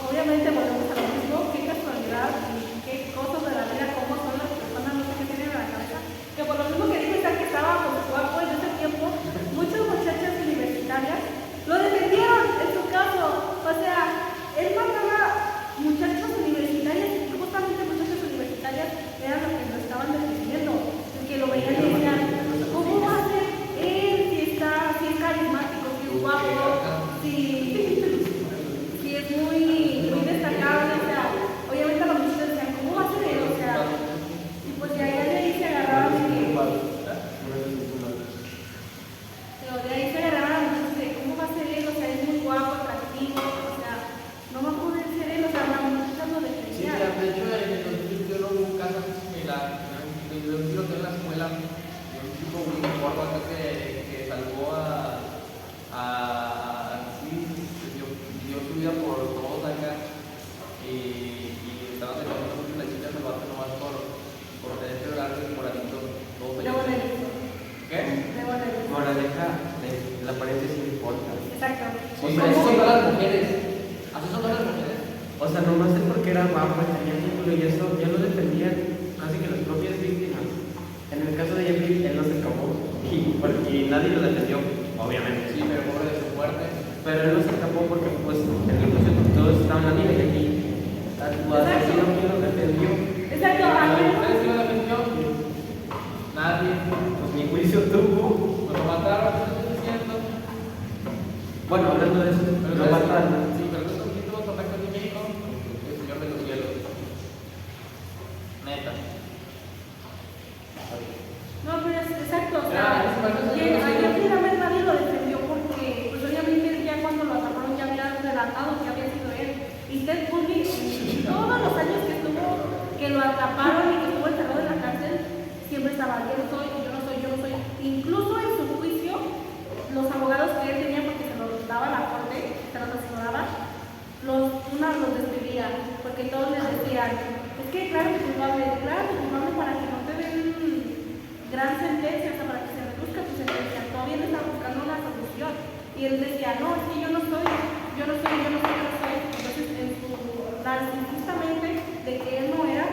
[SPEAKER 3] obviamente volvemos a lo mismo, qué casualidad y qué cosas de la vida, cómo son las personas, no sé qué tienen en la cabeza. Que por lo mismo que dijo Isaac que estaba con su guapo en ese tiempo, muchas muchachas universitarias lo defendieron en su caso. O sea, él mandaba muchachas universitarias y justamente muchachas universitarias eran las que lo estaban defendiendo, que lo veían y decían, ¿cómo va a ser él si es carismático, si es guapo, si es muy destacable? O sea, obviamente los muchachos decían, ¿cómo va a ser él? O sea, y pues de ahí se agarraron de ahí se agarraron muchachos de cómo va a ser él, o sea, es muy guapo, atractivo, o sea, no va a poder ser él, o sea, las muchachas lo
[SPEAKER 1] Sí,
[SPEAKER 3] defendían.
[SPEAKER 1] de hecho, en el 2000 hubo un caso similar. Yo un tiroteo en la escuela de un chico muy gordo acá que salvó sí, dio su vida por todos acá y estaban defendiendo mucho las chicas del vato nomás por tener que hablar de moradito.
[SPEAKER 3] De bonito.
[SPEAKER 1] ¿Qué?
[SPEAKER 3] De bonito.
[SPEAKER 2] Moraleja, la apariencia sí importa.
[SPEAKER 3] Exacto.
[SPEAKER 1] Sí, así son todas las mujeres. Así son todas las mujeres.
[SPEAKER 2] O sea, nomás es porque era guapo, tenía título y eso ya lo defendían casi que las propias víctimas. En el caso de Jeffrey, él no se escapó y nadie lo defendió, obviamente.
[SPEAKER 1] Sí, pero pobre de su muerte.
[SPEAKER 2] Pero él no se escapó porque, pues, en el juicio todos estaban a nivel y aquí tu asesino quién lo defendió.
[SPEAKER 3] Exacto,
[SPEAKER 1] ¿Ustedes quién lo defendió? Nadie.
[SPEAKER 2] Pues ni juicio tuvo.
[SPEAKER 1] Pues lo mataron, ¿qué estoy diciendo?
[SPEAKER 2] Bueno, hablando de eso,
[SPEAKER 1] Pero
[SPEAKER 2] lo mataron.
[SPEAKER 1] sí, pero eso sí tuvo contacto con México, el Señor de los cielos. Neta.
[SPEAKER 3] No, pero es exacto, o
[SPEAKER 1] Ya,
[SPEAKER 3] sea,
[SPEAKER 1] eso parece
[SPEAKER 3] y
[SPEAKER 1] que
[SPEAKER 3] a
[SPEAKER 1] sí.
[SPEAKER 3] Jeffrey Dahmer nadie lo defendió porque, pues obviamente ya cuando lo atraparon ya había relatado que había sido él. Y Ted Bundy, todos los años que estuvo, que lo atraparon y que estuvo encerrado en la cárcel, siempre estaba, yo no soy, yo no soy, yo no soy. Incluso en su juicio, los abogados que él tenía, porque se los daba la corte, se los asesoraba, los describían, porque todos les decían, es que claro que culpable para que no te den gran sentencia, o sea, para que se reduzca tu sentencia, todavía le está buscando una solución. Y él decía, no, es que yo no soy. Entonces, en su justamente de que él no era,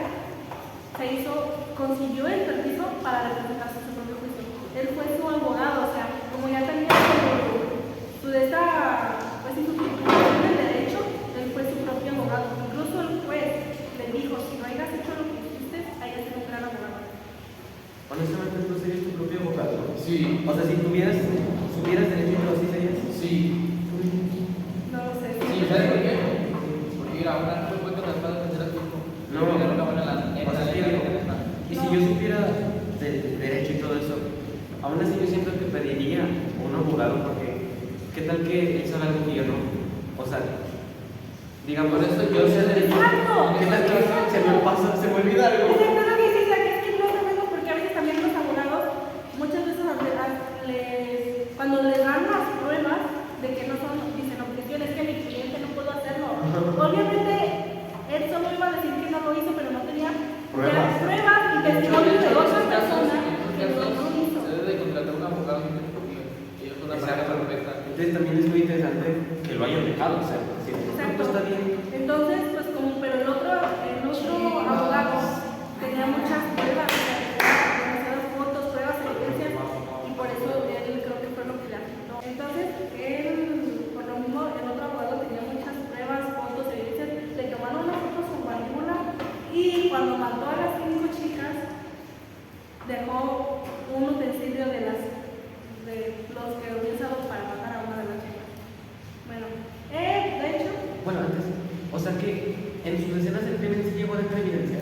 [SPEAKER 3] consiguió el permiso para representarse en su propio juicio. Él fue su abogado, o sea, como ya tenía su de esta, pues sí, su titulación del derecho, él fue su propio abogado. Incluso el juez le dijo, si no hayas hecho lo que hiciste, hayas sido un gran abogado.
[SPEAKER 2] Honestamente, ¿tú serías tu propio abogado?
[SPEAKER 1] Sí.
[SPEAKER 2] O sea, si supieras derecho, pero sí serías.
[SPEAKER 1] Sí.
[SPEAKER 3] No lo sé.
[SPEAKER 1] Sí, ¿sabes por qué? Porque mira, una no me cuento las cosas que será tiempo.
[SPEAKER 2] No.
[SPEAKER 1] Una buena
[SPEAKER 2] O sea, sí, y si yo supiera de derecho y todo eso, aún así yo siento que pediría un abogado porque ¿qué tal que él sabe algo que yo no? O sea, digamos,
[SPEAKER 1] Por eso yo sé derecho.
[SPEAKER 3] ¡Exacto!
[SPEAKER 2] ¿qué tal que se me olvida algo?
[SPEAKER 3] Exacto, lo que dices, que es que no sabemos porque a veces también los abogados, muchas veces cuando les dan las pruebas de que no son, dicen objeciones, que mi cliente no puedo hacerlo. Obviamente, él solo iba a decir que no lo hizo, pero no tenía
[SPEAKER 2] Pruebas.
[SPEAKER 3] pruebas y testimonio de otra persona que no lo hizo.
[SPEAKER 1] Se debe de contratar un abogado porque ellos son la
[SPEAKER 2] Exacto.
[SPEAKER 1] persona perfecta.
[SPEAKER 2] Entonces también es muy interesante que lo hayan dejado hacer. Si el
[SPEAKER 3] Exacto.
[SPEAKER 2] producto está bien.
[SPEAKER 3] Entonces, pues pero el otro abogado tenía muchas pruebas, o sea, demasiadas fotos, pruebas, evidencias, y por eso él creo que fue lo que le afectó. Entonces, él, por lo mismo, el otro abogado tenía muchas pruebas, fotos, evidencias, le tomaron una foto a su mandíbula, y cuando mató a las 5 chicas, dejó un utensilio de los que había usado para matar a una de las chicas. Bueno, de hecho,
[SPEAKER 2] Bueno, antes, o sea que en sus escenas del crimen sí llegó a dejar evidencia.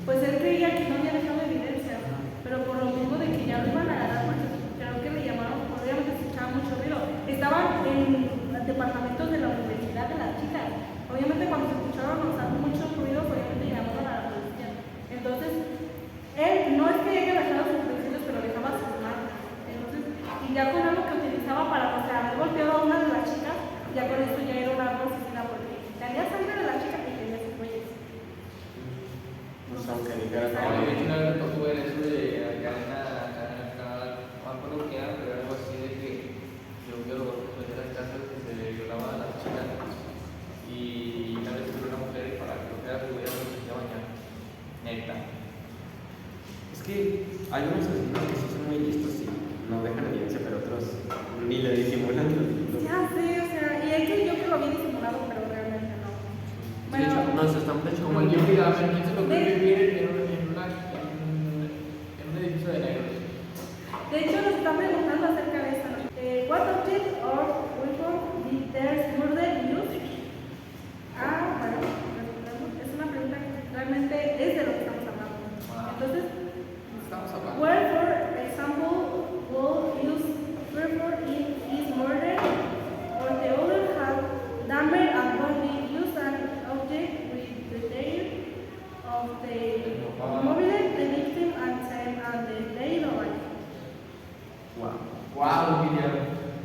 [SPEAKER 3] pues él creía que no había dejado evidencia, pero por lo mismo de que ya lo iban a agarrar, porque creo que le llamaron, obviamente se escuchaba mucho ruido. Estaban en departamentos de la universidad de las chicas. Obviamente cuando se escuchaban muchos ruidos, obviamente llamaron a la policía. Entonces, él no es que haya dejado sus utensilios, pero dejaba sus marcas. Entonces, y ya con algo que utilizaba para, o sea, haber golpeado a una de las chicas, ya con esto ya era una arma asesina porque tenía sangre de la chica y tenía sus huellas.
[SPEAKER 2] Pues aunque dijera
[SPEAKER 1] No, de hecho, una vez me tocó ver eso de acá en la no me acuerdo qué era, pero era algo así de que yo quiero meter las casas que se violaban a las chicas. Y una vez tuve una mujer y para que lo que era su vida no se quería bañar. Neta.
[SPEAKER 2] Es que hay unos asesinos que sí son muy listos y no dejan evidencia, pero otros ni le disimulan tantito.
[SPEAKER 3] Ya sé, o sea, y es que yo que lo había disimulado, pero realmente no.
[SPEAKER 2] De hecho, no, eso está mucho
[SPEAKER 1] Como el Jeffrey Dahmer, ¿quién se lo quiere vivir en un edificio de negros?
[SPEAKER 3] De hecho, nos están preguntando acerca de esto. What object or weapon did their murder use? Bueno, es una pregunta que realmente es de lo que estamos hablando. Entonces,
[SPEAKER 1] Estamos hablando.
[SPEAKER 3] where, for example, will use Trevor in his murder, or the other hand, Dahmer and Bundy use an object with the tail of the mobile, the victim, and the laid away.
[SPEAKER 2] Wow.
[SPEAKER 1] Wow, Miriam.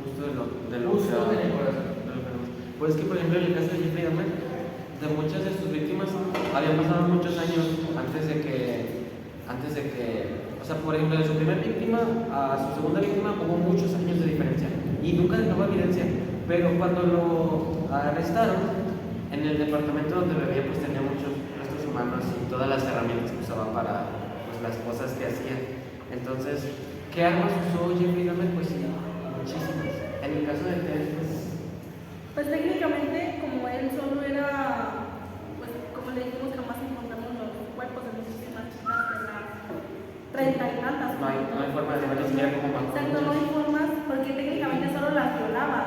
[SPEAKER 2] Justo de lo
[SPEAKER 1] Justo
[SPEAKER 2] que-
[SPEAKER 1] en el corazón.
[SPEAKER 2] de lo que- Pues es que, por ejemplo, en el caso de Jeffrey Dahmer, de muchas de sus víctimas habían pasado muchos años antes de que, o sea, por ejemplo, de su primera víctima a su segunda víctima hubo muchos años de diferencia y nunca dejaba evidencia. Pero cuando lo arrestaron, en el departamento donde vivía, pues tenía muchos restos humanos y todas las herramientas que usaba para pues, las cosas que hacía. Entonces, ¿qué armas usó Jeffrey Dahmer? Pues sí, muchísimas. En el caso de Ted,
[SPEAKER 3] Pues técnicamente, como él solo era, pues como le dijimos, jamás encontramos los cuerpos de muchísimas chicas de las 30 y tantas.
[SPEAKER 2] no hay forma de saber ni siquiera cómo mató.
[SPEAKER 3] Exacto, no hay formas, porque técnicamente solo las violaba.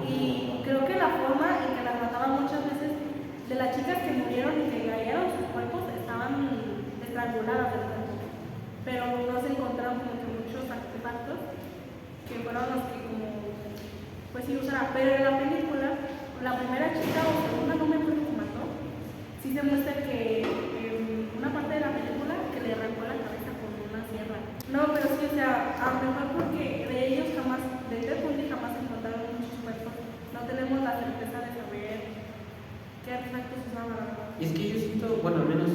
[SPEAKER 3] Y creo que la forma en que las mataba muchas veces de las chicas que murieron y que cayeron, sus cuerpos estaban estranguladas del cuerpo. Pero no se encontraron como que muchos artefactos que fueron los que como pues sí usara. Pero en la película, la primera chica o segunda, no me acuerdo que mató, sí se muestra que en una parte de la película que le arrancó la cabeza con una sierra. No, pero sí, o sea, a lo mejor porque de ellos jamás, de Ted Bundy jamás encontraron muchos cuerpos. No tenemos la certeza de saber qué artefactos usaban.
[SPEAKER 2] Y es que yo siento, bueno, al menos,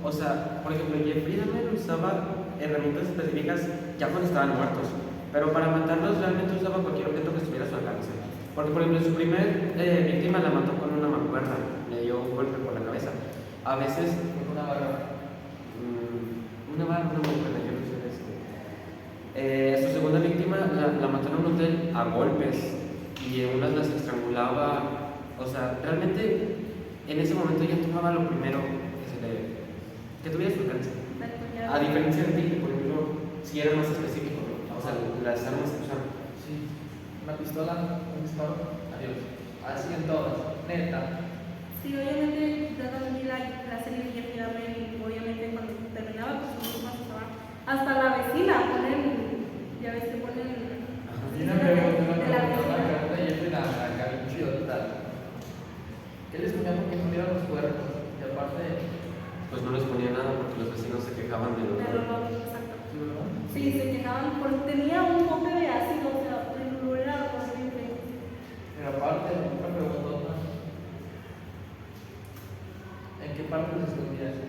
[SPEAKER 2] o sea, por ejemplo, Jeffrey Dahmer usaba herramientas específicas ya cuando estaban muertos, pero para matarlos realmente usaba cualquier objeto que estuviera a su alcance. Porque, por ejemplo, su primer víctima la mató con una mancuerna, le dio un golpe por la cabeza. A veces,
[SPEAKER 1] Con una barra.
[SPEAKER 2] una barra, a golpes y unas las estrangulaba. O sea, realmente en ese momento ya tomaba lo primero que tuviera su alcance. A diferencia de ti, por ejemplo, si era más específico, ¿no? O sea, las armas que usaron.
[SPEAKER 1] Sí, una pistola, un disparo, adiós. Así en todas, neta.
[SPEAKER 3] Sí, obviamente, dada a mí la serie de Jeffrey Dahmer, y obviamente cuando terminaba, pues sus hijos estaban. Hasta la vecina ponen, ya ves que ponen.
[SPEAKER 1] Y una pregunta de Jeffrey Dahmer, acá bien chido, tal. ¿Qué les ponía porque no vieron los cuerpos? Y aparte,
[SPEAKER 2] Pues no les ponía nada porque los vecinos se quejaban de los
[SPEAKER 3] Pero
[SPEAKER 2] olor.
[SPEAKER 3] no, exacto.
[SPEAKER 1] ¿sí, verdad?
[SPEAKER 3] Sí, se quejaban porque tenía un bote de ácido, o sea, el olor era horrible.
[SPEAKER 1] Pero aparte, otra pregunta. ¿En qué parte se escondía eso?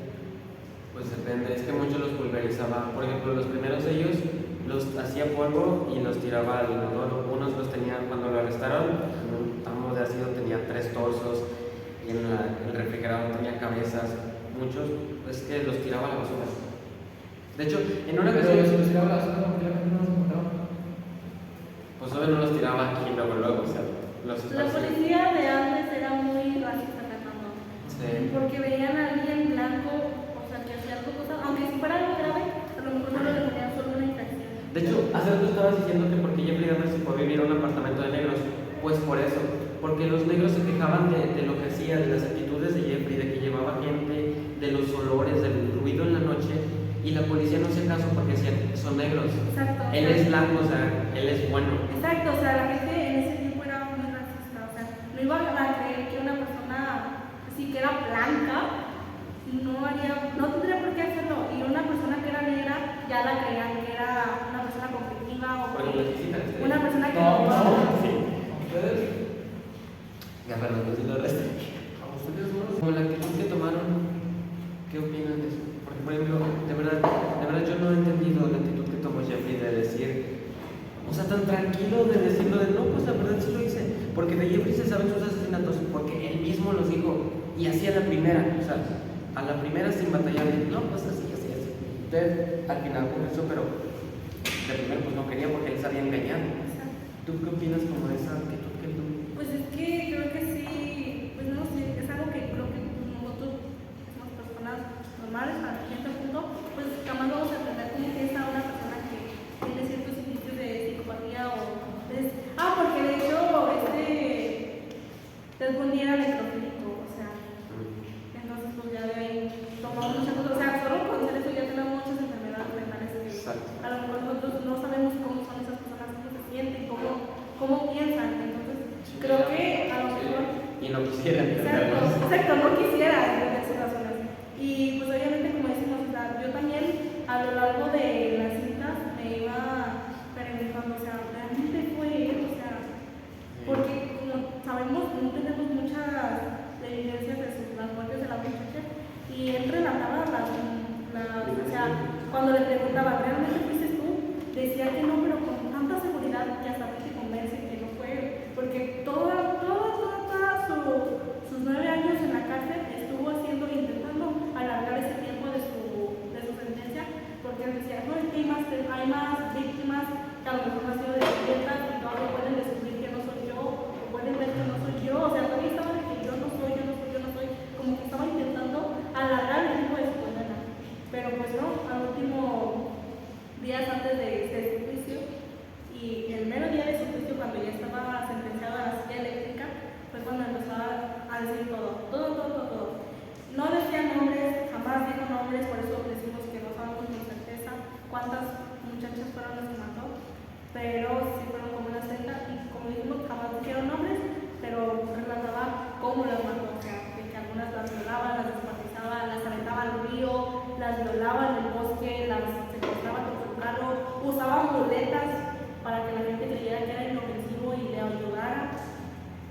[SPEAKER 2] Pues depende, es que muchos los pulverizaba. Por ejemplo, los primeros de ellos los hacía polvo y los tiraba al inodoro. Unos los tenían, cuando lo arrestaron, en un tambo de ácido tenía 3 torsos y en el refrigerador tenía cabezas. Muchos, es que los tiraba a la basura. De hecho, en una
[SPEAKER 1] Pero
[SPEAKER 2] ocasión,
[SPEAKER 1] si los tiraba a la basura, ¿por qué la gente no los encontraba?
[SPEAKER 2] pues obvio no los tiraba aquí luego, o sea, los
[SPEAKER 3] La
[SPEAKER 2] esparcía.
[SPEAKER 3] policía de antes era muy racista tratando.
[SPEAKER 2] Sí.
[SPEAKER 3] Porque veían a alguien blanco, o sea, que hacía algo, aunque si fuera algo grave, a lo mejor no le ponían solo una infracción.
[SPEAKER 2] De hecho, hace rato estabas diciendo que porque Jeffrey Dahmer se fue a vivir a un apartamento de negros. Pues por eso, porque los negros se quejaban de lo que hacía, de las actitudes de Jeffrey, de que llevaba gente, de los olores, del ruido en la noche, y la policía no hacía caso porque decían, son negros.
[SPEAKER 3] Exacto.
[SPEAKER 2] Él es blanco, o sea, él es bueno.
[SPEAKER 3] Exacto, o sea, la gente en ese tiempo era muy racista, o sea, no iba a creer que una persona así que era blanca no tendría por qué hacerlo, y una persona que era negra ya la creían que era una persona conflictiva o
[SPEAKER 2] Bueno, les visitan ustedes.
[SPEAKER 3] una persona que
[SPEAKER 2] Sí.
[SPEAKER 1] ¿Ustedes?
[SPEAKER 2] Ya, perdón, no sé lo resto.
[SPEAKER 1] ¿A ustedes no los
[SPEAKER 2] Como la actitud que tomaron, ¿qué opinan de eso? Porque, por ejemplo, de verdad yo no he entendido la actitud que tomó Jeffrey de decir, o sea, tan tranquilo de decirlo de no, pues la verdad sí lo hice. Porque de Jeffrey se saben sus asesinatos porque él mismo los dijo y hacía la primera, o sea, a la primera sin batallar, no, pues así. Usted al final con eso, pero de primero pues no quería porque él sabía engañar. ¿Tú qué opinas como de esa actitud que tú?
[SPEAKER 3] Pues es que creo que sí, pues no sé, es algo que creo que nosotros, que somos personas normales, a cierto punto, pues jamás vamos a entender cómo que es a una persona que tiene ciertos indicios de psicopatía o porque de hecho Ted Bundy era necrofílico, o sea, entonces pues ya de ahí tomamos muchas cosas, o sea, solo por ser eso ya tenemos muchas enfermedades mentales que
[SPEAKER 2] Exacto.
[SPEAKER 3] a lo mejor nosotros no sabemos cómo son esas personas, cómo se sienten, cómo piensan, entonces creo que a lo mejor
[SPEAKER 2] Y no quisiera entenderlo.
[SPEAKER 3] exacto, no quisiera entender sus razones. Y pues obviamente como decimos, o sea, yo también a lo largo de las citas me iba preguntando, o sea, realmente fue él, o sea, porque como sabemos, no tenemos muchas evidencias de las muertes de la muchacha, y él relataba o sea, cuando le preguntaba, ¿realmente fuiste tú? Decía que no, pero con tanta seguridad que hasta te convence que no fue él, porque toda sus 9 años en la cárcel estuvo intentando alargar ese tiempo de su sentencia, porque él decía, no, es que hay más víctimas que a lo mejor no han sido descubiertas y todavía pueden descubrir que no soy yo, o pueden ver que no soy yo, o sea, todavía estaba de que yo no soy, como que estaba intentando alargar el tiempo de su condena, pero pues no, al último días antes de su juicio y el mero día de su juicio, cuando ya estaba sentenciado a la silla eléctrica, fue cuando empezó a decir todo. No decía nombres, jamás dijo nombres, por eso decimos que no sabemos con certeza cuántas muchachas fueron las que mató, pero sí fueron como unas 30 y como dijimos, jamás dijeron nombres, pero relataba cómo las mató, o sea, que algunas las violaban, las descuartizaba, las aventaba al río, las violaba en el bosque, las secuestraba con su carro, usaba muletas para que la gente creyera que era inofensivo y le ayudara.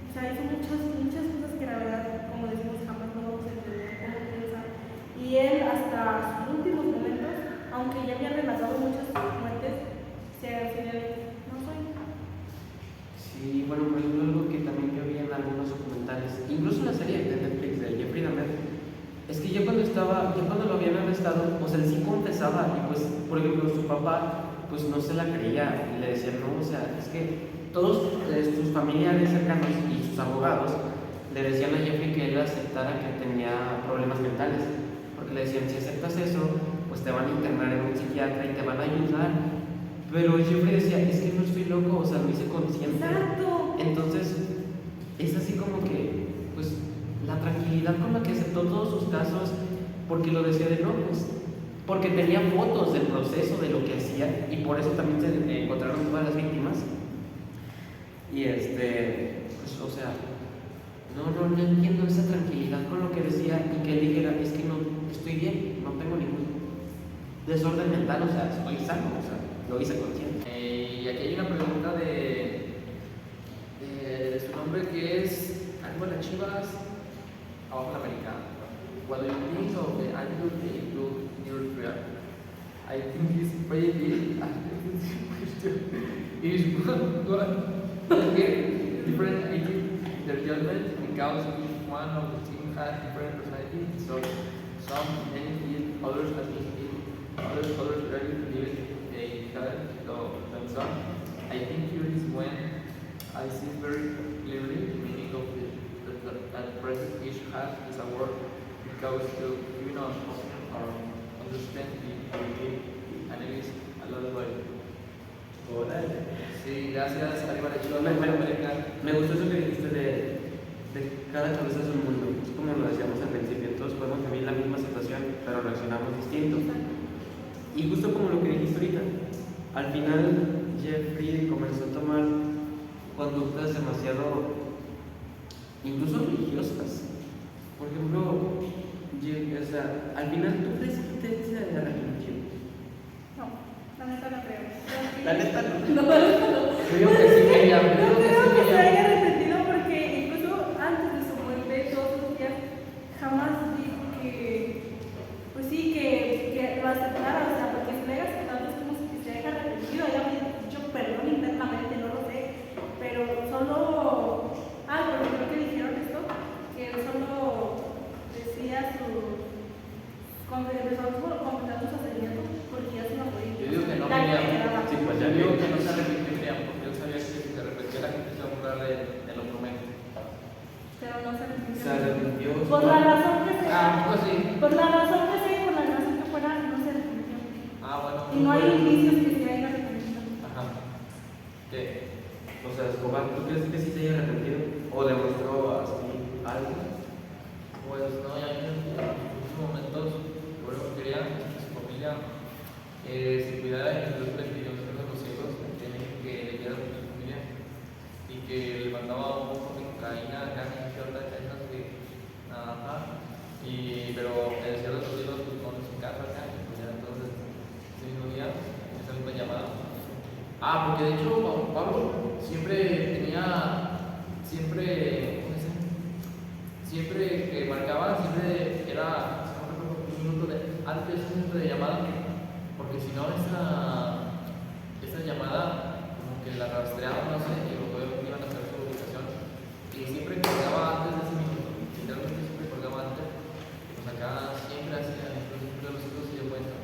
[SPEAKER 3] O sea, hizo muchas cosas que la verdad, como decimos, jamás no vamos a entender cómo piensa. Y él hasta sus últimos momentos, aunque ya había relatado muchas muertes, se decía, no soy.
[SPEAKER 2] Sí, bueno, por ejemplo, algo que también yo vi en algunos documentales, incluso en la serie de Netflix de Jeffrey Dahmer, es que ya cuando lo habían arrestado, pues él sí confesaba, y pues, por ejemplo, su papá, pues no se la creía, y le decía, no, o sea, es que todos sus familiares cercanos y sus abogados le decían a Jeffrey que él aceptara que tenía problemas mentales, porque le decían, si aceptas eso, pues te van a internar en un psiquiatra y te van a ayudar. Pero Jeffrey decía, es que no estoy loco, o sea, lo hice consciente.
[SPEAKER 3] Exacto.
[SPEAKER 2] Entonces, es así como que, pues, la tranquilidad con la que aceptó todos sus casos, porque lo decía de no, pues, porque tenía fotos del proceso, de lo que hacía, y por eso también se encontraron todas las víctimas. Y pues, o sea, no entiendo esa tranquilidad con lo que decía y que él dijera, es que no estoy bien, no tengo ningún desorden mental, o sea, estoy sano, o sea, lo hice consciente.
[SPEAKER 1] Y aquí hay una pregunta de su nombre que es algo de las Chivas, abajo la americana. What do you think of the angle they include neutral? I think it's pretty big. It is one get different ages their judgment because each one of the team has different personality. So some benefit, others have others really believe they have themselves. I think here is when I see very clearly the meaning of that present each has is a word because to even our opinion or understand the analysis a lot of value. Sí, gracias, arriba de Chivas.
[SPEAKER 2] Me gustó eso que dijiste de cada cabeza es un mundo. Es como lo decíamos al principio, todos podemos vivir la misma situación, pero reaccionamos distinto. Y justo como lo que dijiste ahorita, al final Jeffrey comenzó a tomar conductas demasiado, incluso religiosas. Por ejemplo, o sea, al final tú crees que te dice la religión.
[SPEAKER 3] No, la neta no creo.
[SPEAKER 2] La neta no.
[SPEAKER 3] No, la neta no.
[SPEAKER 1] Creo que sí quería,
[SPEAKER 3] No
[SPEAKER 1] creo que
[SPEAKER 3] creo
[SPEAKER 1] sí
[SPEAKER 3] que se
[SPEAKER 1] quería.
[SPEAKER 3] haya arrepentido porque incluso antes de su muerte, todos los días, jamás dijo que, pues sí, que lo aceptara, o sea, porque si lo haya aceptado es como si se haya arrepentido, haya dicho perdón internamente, no lo sé, pero solo, porque creo que dijeron esto, que él solo decía cuando empezó a completar sus asesinatos, porque ya se iba a morir.
[SPEAKER 1] Yo digo que no
[SPEAKER 3] Ya
[SPEAKER 1] quería.
[SPEAKER 3] quedaba.
[SPEAKER 2] Sí, pues
[SPEAKER 1] Yo
[SPEAKER 2] ya
[SPEAKER 1] digo
[SPEAKER 2] vi.
[SPEAKER 1] que no se arrepentiría porque él sabía que si se arrepentía la gente se iba a burlar de lo promete.
[SPEAKER 3] Pero no se arrepintió.
[SPEAKER 2] Se arrepintió.
[SPEAKER 3] Por la razón que sea.
[SPEAKER 1] Ah, pues sí.
[SPEAKER 3] Por la razón que sea y por la razón que fuera, no se arrepintió.
[SPEAKER 1] Ah, bueno.
[SPEAKER 3] Y no hay indicios que se haya arrepentido.
[SPEAKER 1] Ajá. ¿Qué?
[SPEAKER 2] O sea, Escobar, ¿tú crees que sí se haya arrepentido? ¿O demostró así algo?
[SPEAKER 1] Pues no, ya en muchos momentos lo único que quería es que su familia se cuidara y Dios le pidió a los hijos que le quieran mucho a su familia y que le mandaba un poco de cocaína acá en ciertas casas que ajá pero le decía a los hijos pues con su casa acá y pues ya entonces ese mismo día esa misma llamada porque de hecho Pablo siempre que marcaba, siempre era un minuto de llamada, porque si no esa llamada como que la rastreaban, no sé, y luego iban a hacer su ubicación, y siempre colgaba antes de ese minuto, literalmente siempre colgaba antes, pues acá siempre hacía, incluso los hijos se dio cuenta,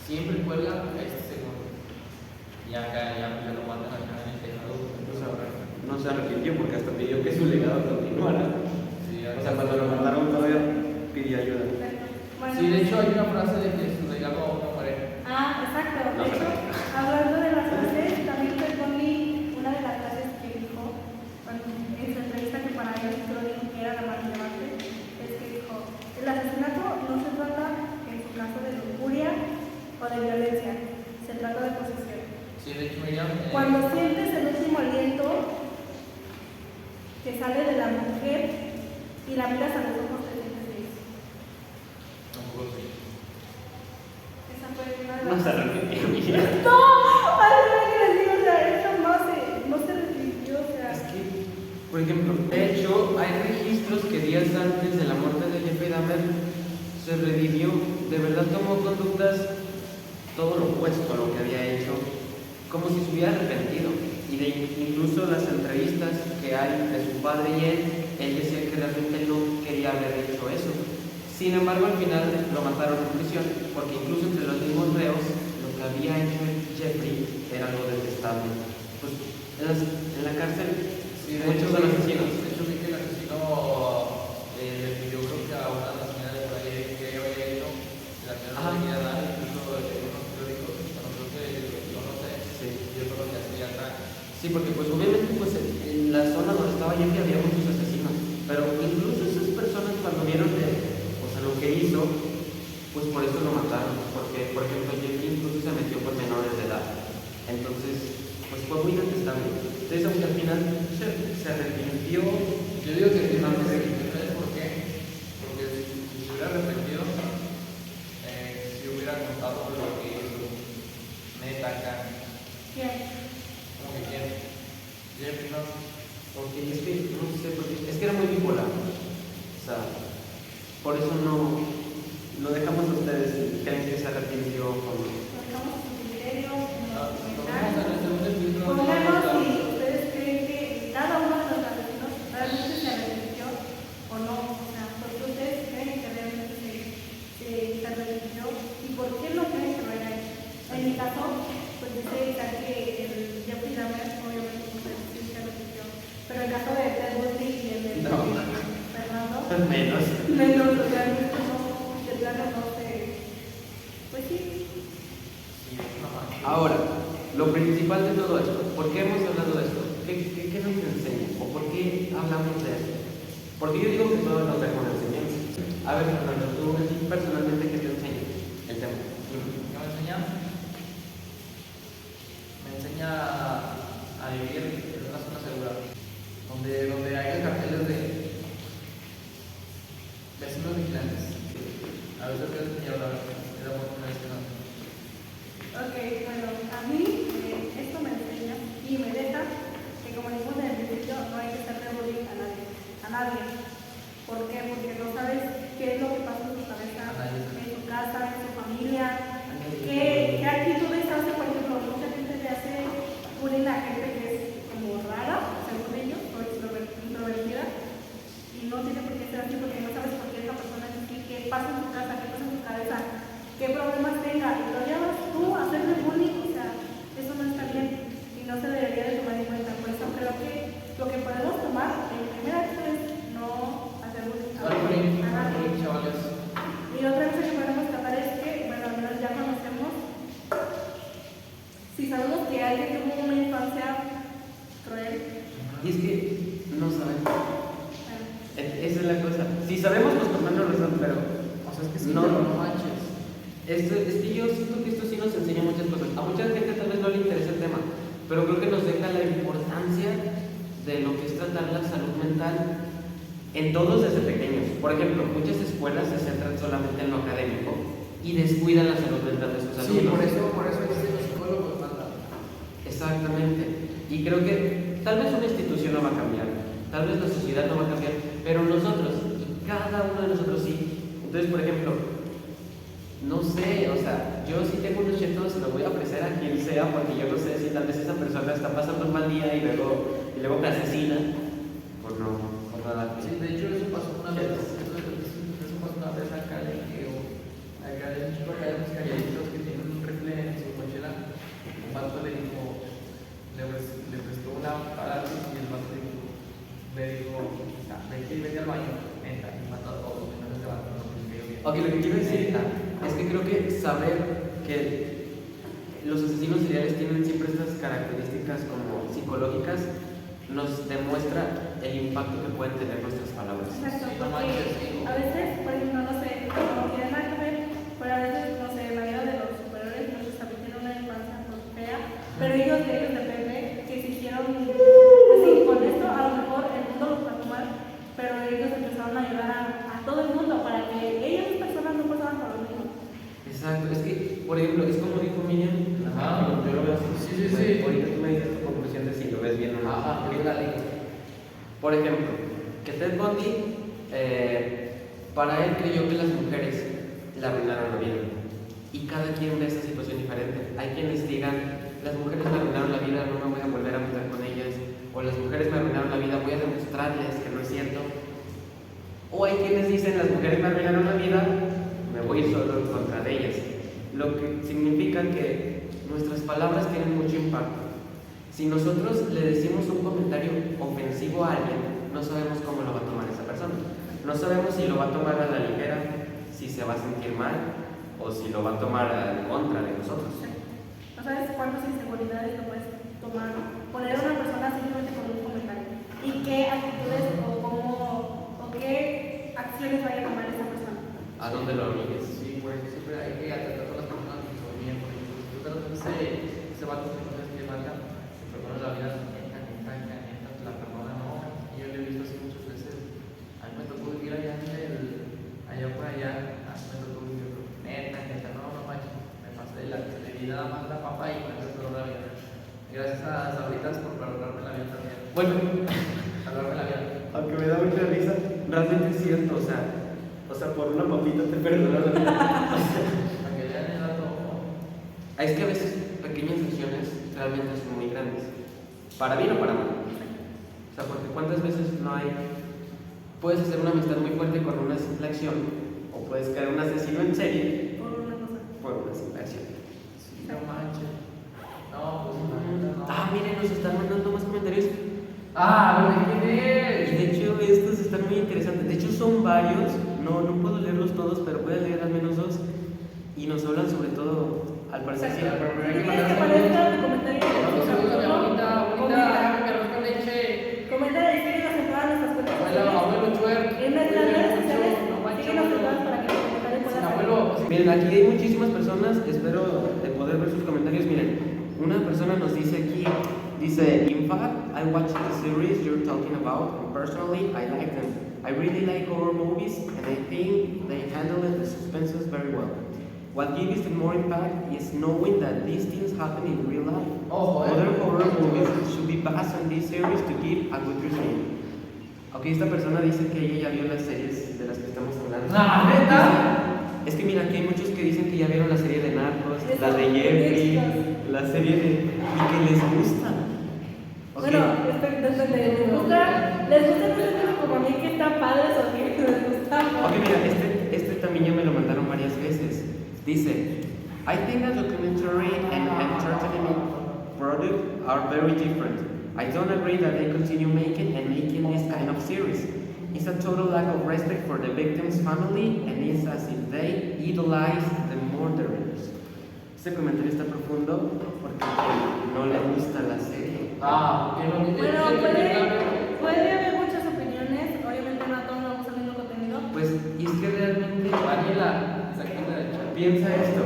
[SPEAKER 1] siempre cuelga a este segundo, y acá ya lo matan acá en el tejado,
[SPEAKER 2] Entonces, ahora no se arrepintió porque hasta pidió que su legado continuara.
[SPEAKER 1] sí,
[SPEAKER 2] O sea, cuando lo mataron todavía pidió ayuda.
[SPEAKER 3] Bueno,
[SPEAKER 1] sí, de hecho hay una frase de que su legado aún no muere.
[SPEAKER 3] exacto.
[SPEAKER 2] No,
[SPEAKER 3] De hecho,
[SPEAKER 2] pero-
[SPEAKER 3] hablando de las frases, también respondí una de las frases que dijo en su entrevista, que para él solo dijo que era la más relevante, es que dijo: el asesinato no se trata, en su caso, de lujuria o de violencia, se trata de posesión.
[SPEAKER 1] Sí, de hecho Miriam.
[SPEAKER 3] Cuando sientes el último aliento que sale de la mujer y la miras a los ojos, te sientes feliz.
[SPEAKER 1] Tampoco sí.
[SPEAKER 3] Esa fue una de
[SPEAKER 2] No
[SPEAKER 3] las...
[SPEAKER 2] se arrepintió.
[SPEAKER 3] ¡No! ¡Ay, no que les digo! O sea, él jamás no se arrepintió, o sea...
[SPEAKER 2] Es que, por ejemplo, de hecho, hay registros que días antes de la muerte de Jeffrey Dahmer se revivió, de verdad tomó conductas todo lo opuesto a lo que había hecho, como si se hubiera arrepentido. Y de incluso las entrevistas que hay de su padre y él decía que realmente no quería haber hecho eso. Sin embargo, al final lo mataron en prisión, porque incluso entre los mismos reos, lo que había hecho Jeffrey era algo detestable. Pues, en en la cárcel
[SPEAKER 1] Sí, de
[SPEAKER 2] muchos
[SPEAKER 1] hecho,
[SPEAKER 2] son asesinos.
[SPEAKER 1] de hecho vi que el asesino le pidió creo que a una de las señales por ahí que ella había ido, y la señora no le quería dar, incluso unos periódicos, bueno, creo que yo no sé,
[SPEAKER 2] Sí.
[SPEAKER 1] y eso es lo que hacía acá.
[SPEAKER 2] Sí, porque pues obviamente pues en la zona donde estaba Jeffrey había muchos asesinos, pero incluso esas personas cuando vieron o sea, lo que hizo, pues por eso lo mataron, porque por ejemplo Jeffrey incluso se metió con menores de edad, entonces pues fue muy detestable. Entonces aunque al final se arrepintió.
[SPEAKER 1] Yo digo que sí, no sé, ¿sabes por qué? Porque si se hubiera arrepentido, si hubiera contado lo que hizo, neta acá,
[SPEAKER 3] ¿Quién?
[SPEAKER 1] como que quién, Jeffrey, ¿no?
[SPEAKER 2] Porque es que, no sé, porque es que era muy bipolar. O sea, por eso no dejamos a ustedes si creen que se arrepintió con...
[SPEAKER 3] Pongamos su criterio,
[SPEAKER 1] Ah,
[SPEAKER 3] en
[SPEAKER 1] lo vamos a
[SPEAKER 3] los
[SPEAKER 1] en el segundo episodio.
[SPEAKER 3] Pónganos si ustedes creen que cada uno de los asesinos realmente se arrepintió o no. O sea, porque ustedes creen que realmente se arrepintió y por qué no creen que lo haya hecho. En mi caso, pues dice Isaac que el Jeffrey Dahmer obviamente sí se arrepintió. Pero el caso de Ted Bundy y el de
[SPEAKER 2] No.
[SPEAKER 3] Fernando,
[SPEAKER 2] Menos.
[SPEAKER 3] realmente no, de plano no sé. Pues sí.
[SPEAKER 1] Sí, no manches.
[SPEAKER 2] Ahora, lo principal de todo esto, ¿por qué hemos hablado de esto? ¿Qué nos enseña? ¿O por qué hablamos de esto? Porque yo digo que todos nos dejan enseñanza. A ver, Fernando, tú personalmente, ¿qué te enseña el tema?
[SPEAKER 1] ¿Qué me enseña? Me enseña a vivir en una zona segura, donde hay carteles de vecinos vigilantes. A veces te enseña a hablar, te da una escena.
[SPEAKER 3] Ok, bueno, a mí esto me enseña y me deja que como dijimos en el principio, no hay que estarle bullying a nadie. ¿Por qué? Porque no sabes qué es lo que pasa en su cabeza, en su casa, en su familia, qué actitudes hace, por ejemplo, mucha gente le hace bullying a gente que es como rara, según ellos, o introvertida, y no tiene por qué ser así porque no sabes por qué esa persona es así, qué pasa en su casa, qué pasa en su cabeza, qué problemas tenga, y lo llevas tú a hacerle bullying, o sea, eso no está bien y no se debería de tomar en cuenta. Por eso creo que lo que podemos tomar en primer acto es no hacer bullying a nadie.
[SPEAKER 1] Chavales.
[SPEAKER 3] Y otra cosa que podemos tratar es que, bueno, al menos ya conocemos, si sabemos que alguien tuvo una infancia cruel,
[SPEAKER 2] Y es que no sabemos.
[SPEAKER 3] bueno,
[SPEAKER 2] Esa es la cosa. Si sabemos, pues con menos razón, pero...
[SPEAKER 1] O sea, es que sí,
[SPEAKER 2] No.
[SPEAKER 1] pero no manches.
[SPEAKER 2] Es que yo siento que esto sí nos enseña muchas cosas. A mucha gente tal vez no le interesa el tema, pero creo que nos deja la importancia de lo que es tratar la salud mental en todos desde pequeños. Por ejemplo, muchas escuelas se centran solamente en lo académico y descuidan la salud mental de sus alumnos.
[SPEAKER 1] Sí, por eso existen los psicólogos, manda.
[SPEAKER 2] Exactamente. Y creo que tal vez una institución no va a cambiar, tal vez la sociedad no va a cambiar, pero nosotros, y cada uno de nosotros sí. Entonces, por ejemplo, no sé, o sea, yo si tengo unos chetos, lo voy a apreciar a quien sea, porque yo no sé si tal vez esa persona está pasando un mal día y luego me asesina por nada.
[SPEAKER 1] Sí, de hecho eso pasó una vez, eso pasó una vez acá en acá hay un chico acá de los calladitos que tiene un rifle en su mochila. Un vato le dijo, le prestó una parálisis y el vato le dijo, vete al baño, entra y mata a todos, menos ese vato, no sé qué.
[SPEAKER 2] Ok, lo que quiero decir es que creo que saber que los asesinos seriales tienen siempre estas características como psicológicas nos demuestra el impacto que pueden tener nuestras palabras.
[SPEAKER 3] exacto,
[SPEAKER 1] Sí, no
[SPEAKER 3] porque
[SPEAKER 1] manches, sí.
[SPEAKER 3] a veces, por ejemplo, no sé, no tiene nada que ver, pero a veces, no sé, la vida de los superiores, muchos también tienen una infancia pues, fea, pero ellos depende que se hicieron, pues sí, con esto a lo mejor el mundo los trató mal, pero ellos empezaron a ayudar a todo el mundo para que ellas personas no pasaran por lo mismo.
[SPEAKER 2] Exacto, es que, por ejemplo, es como dijo Miriam,
[SPEAKER 1] Ajá.
[SPEAKER 2] yo lo veo así.
[SPEAKER 1] Sí, sí,
[SPEAKER 2] Bueno,
[SPEAKER 1] sí.
[SPEAKER 2] ahorita tú me dices tu conclusión de si lo ves bien o no.
[SPEAKER 1] Ajá, yo la digo.
[SPEAKER 2] Por ejemplo, que Ted Bundy, para él creyó que las mujeres le arruinaron la vida. Y cada quien ve esa situación diferente. Hay quienes digan, las mujeres me arruinaron la vida, no me voy a volver a meter con ellas. O las mujeres me arruinaron la vida, voy a demostrarles que no es cierto. O hay quienes dicen, las mujeres me arruinaron la vida, me voy a ir solo en contra de ellas. Lo que significa que nuestras palabras tienen mucho impacto. Si nosotros le decimos un comentario ofensivo a alguien, no sabemos cómo lo va a tomar esa persona. No sabemos si lo va a tomar a la ligera, si se va a sentir mal o si lo va a tomar en contra de nosotros.
[SPEAKER 3] No sabes cuántas inseguridades lo puedes tomar, poner a una persona simplemente con un comentario. Y qué actitudes o qué acciones vaya a tomar esa persona.
[SPEAKER 2] ¿A dónde lo origues?
[SPEAKER 1] Sí, por eso siempre hay que tratar con las personas que son bien, porque tú de repente se va a comer que valga, se perdona la vida, neta, la persona no. Y yo lo he visto así muchas veces. A mí me tocó vivir allá por allá, a mí me tocó vivir, neta, no manches, me pasé le di nada más la papa y me perdonó la vida. Gracias a Sabritas por perdonarme la vida también.
[SPEAKER 2] Bueno,
[SPEAKER 1] Perdonarme la vida.
[SPEAKER 2] aunque me da mucha risa, realmente es cierto, o sea, por una papita te perdonan la vida.
[SPEAKER 1] Para que vean el dato.
[SPEAKER 2] Es que a veces pequeñas acciones realmente son muy grandes. Para bien o para mal. O sea, porque cuántas veces no hay. Puedes hacer una amistad muy fuerte con una simple acción, o puedes caer un asesino en serie
[SPEAKER 3] Por una cosa.
[SPEAKER 2] por una simple acción.
[SPEAKER 1] Sí, no manches. No, pues no.
[SPEAKER 2] Miren, nos están mandando más comentarios.
[SPEAKER 1] ¿De quién
[SPEAKER 2] Y
[SPEAKER 1] es?
[SPEAKER 2] de hecho, estos están muy interesantes. De hecho, son varios. No puedo leerlos todos, pero voy a leer al menos dos. Y nos hablan sobre todo, al parecer, sí,
[SPEAKER 3] ¿Quieres que aparezca tu comentario? Comenta y síguenos en todas nuestras cuentas sociales. En nuestras redes sociales, síguenos en todas para que tu comentario pueda salir.
[SPEAKER 2] Miren, aquí hay muchísimas personas. Espero poder ver sus comentarios. Miren, una persona nos dice aquí, dice, in fact, I watched the series you're talking about, and personally, I like them. I really like horror movies, and I think they handle the suspenses very well. What gives them more impact is knowing that these things happen in real life. Other horror movies should be based on this series to give a good review. Ok, esta persona dice que ella ya vio las series de las que estamos hablando.
[SPEAKER 1] ¿Neta?
[SPEAKER 2] Es que mira, aquí hay muchos que dicen que ya vieron la serie de Narcos, la de Jeffrey, la serie de... y que les gusta. Okay.
[SPEAKER 3] Bueno, les gusta no como a mí que está padre o que les gusta.
[SPEAKER 2] Ok, mira, este también ya me lo mandaron varias veces. Dice, I think a documentary and entertainment product are very different. I don't agree that they continue making this kind of series. It's a total lack of respect for the victim's family and it's as if they idolize the murderers. Este comentario está profundo porque no le gusta la serie.
[SPEAKER 3] Bueno, puede haber muchas opiniones. Obviamente no a todos nos gusta el mismo contenido.
[SPEAKER 2] Pues, y es que realmente,
[SPEAKER 1] Daniela, exactamente de hecho.
[SPEAKER 2] piensa esto.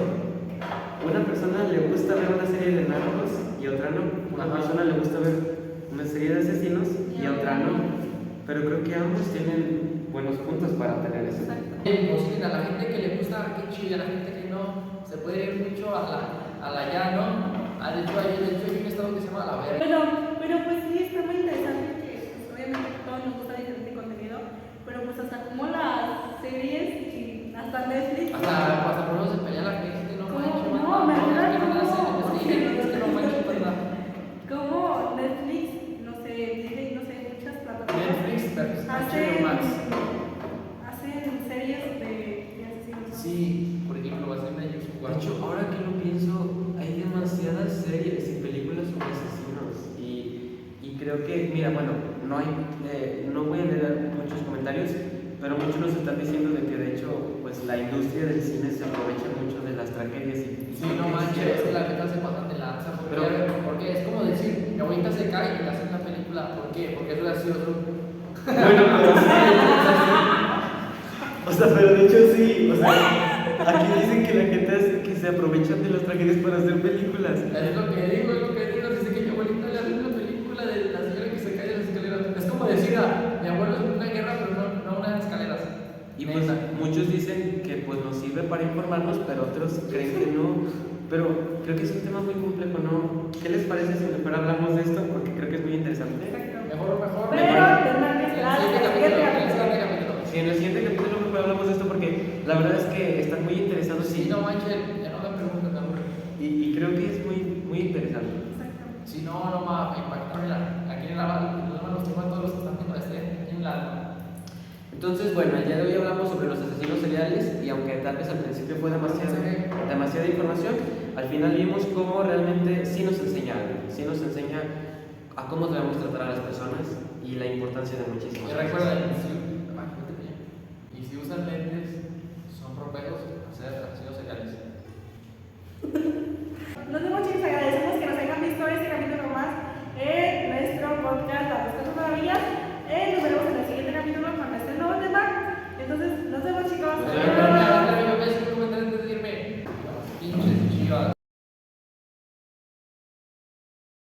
[SPEAKER 2] Una persona le gusta ver una serie de narcos y otra no. Una persona le gusta ver una serie de asesinos y otra no. Pero creo que ambos tienen buenos puntos para tener eso.
[SPEAKER 1] Pues mira, a la gente que le gusta, qué chido, a la gente que no, se puede ir mucho a la ya, ¿no? De hecho, hay un estado que se llama La Verga.
[SPEAKER 3] Pero pues sí, está muy interesante que pues, obviamente a todos nos gusta diferente contenido, pero pues hasta como las series y hasta Netflix.
[SPEAKER 1] Hasta por no se pelea la gente, no manches.
[SPEAKER 3] No, me acuerdo
[SPEAKER 1] Es que no
[SPEAKER 3] cómo-
[SPEAKER 1] es que no manches, ¿verdad?
[SPEAKER 3] Como Netflix, no sé, Disney, no sé, muchas plataformas
[SPEAKER 1] Netflix, pero HBO Max.
[SPEAKER 3] hacen series de asesinos.
[SPEAKER 1] Sí, por ejemplo, va a ser una
[SPEAKER 2] De hecho, ahora que lo pienso, hay demasiadas series y películas sobre asesinos. Y creo que, mira, bueno, no voy a leer muchos comentarios, pero muchos nos están diciendo de que de hecho, pues la industria del cine se aprovecha mucho de las tragedias y
[SPEAKER 1] Sí, no manches, es que la neta se pasan de lanza. Porque es como decir, mi abuelita se cae y le hacen una película. ¿Por qué? Porque es gracioso.
[SPEAKER 2] Bueno, pero sí, o sea, pero de hecho sí, o sea, aquí dicen que la gente que se aprovechan de las tragedias para hacer películas.
[SPEAKER 1] Es lo que digo. Dice que mi abuelita le hace una película de la señora que se cae de las escaleras. Es como decir, mi abuelo es una guerra, pero no unas escaleras.
[SPEAKER 2] Y pues muchos dicen que pues nos sirve para informarnos, pero otros creen que no. Pero creo que es un tema muy complejo, ¿no? ¿Qué les parece si mejor hablamos de esto? Porque creo que es muy interesante.
[SPEAKER 1] Mejor.
[SPEAKER 3] Pero tendrán que esperar hasta el siguiente capítulo.
[SPEAKER 2] Sí, en el siguiente capítulo mejor hablamos de esto porque la verdad es que están muy interesados
[SPEAKER 1] Sí, no manches, ya no me pregunten, no.
[SPEAKER 2] y creo que es muy interesante.
[SPEAKER 1] Si no va a impactar aquí en la nos toman todos los que están viendo en la.
[SPEAKER 2] Entonces, bueno, el día de hoy hablamos sobre los asesinos seriales y aunque tal vez al principio fue demasiada información, al final vimos cómo realmente sí nos enseña algo, sí nos enseña a cómo debemos tratar a las personas y la importancia de muchísimas
[SPEAKER 1] Y
[SPEAKER 2] cosas.
[SPEAKER 1] recuerden, y si usan lentes, son propensos a ser asesinos seriales.
[SPEAKER 3] Nos vemos, chicos.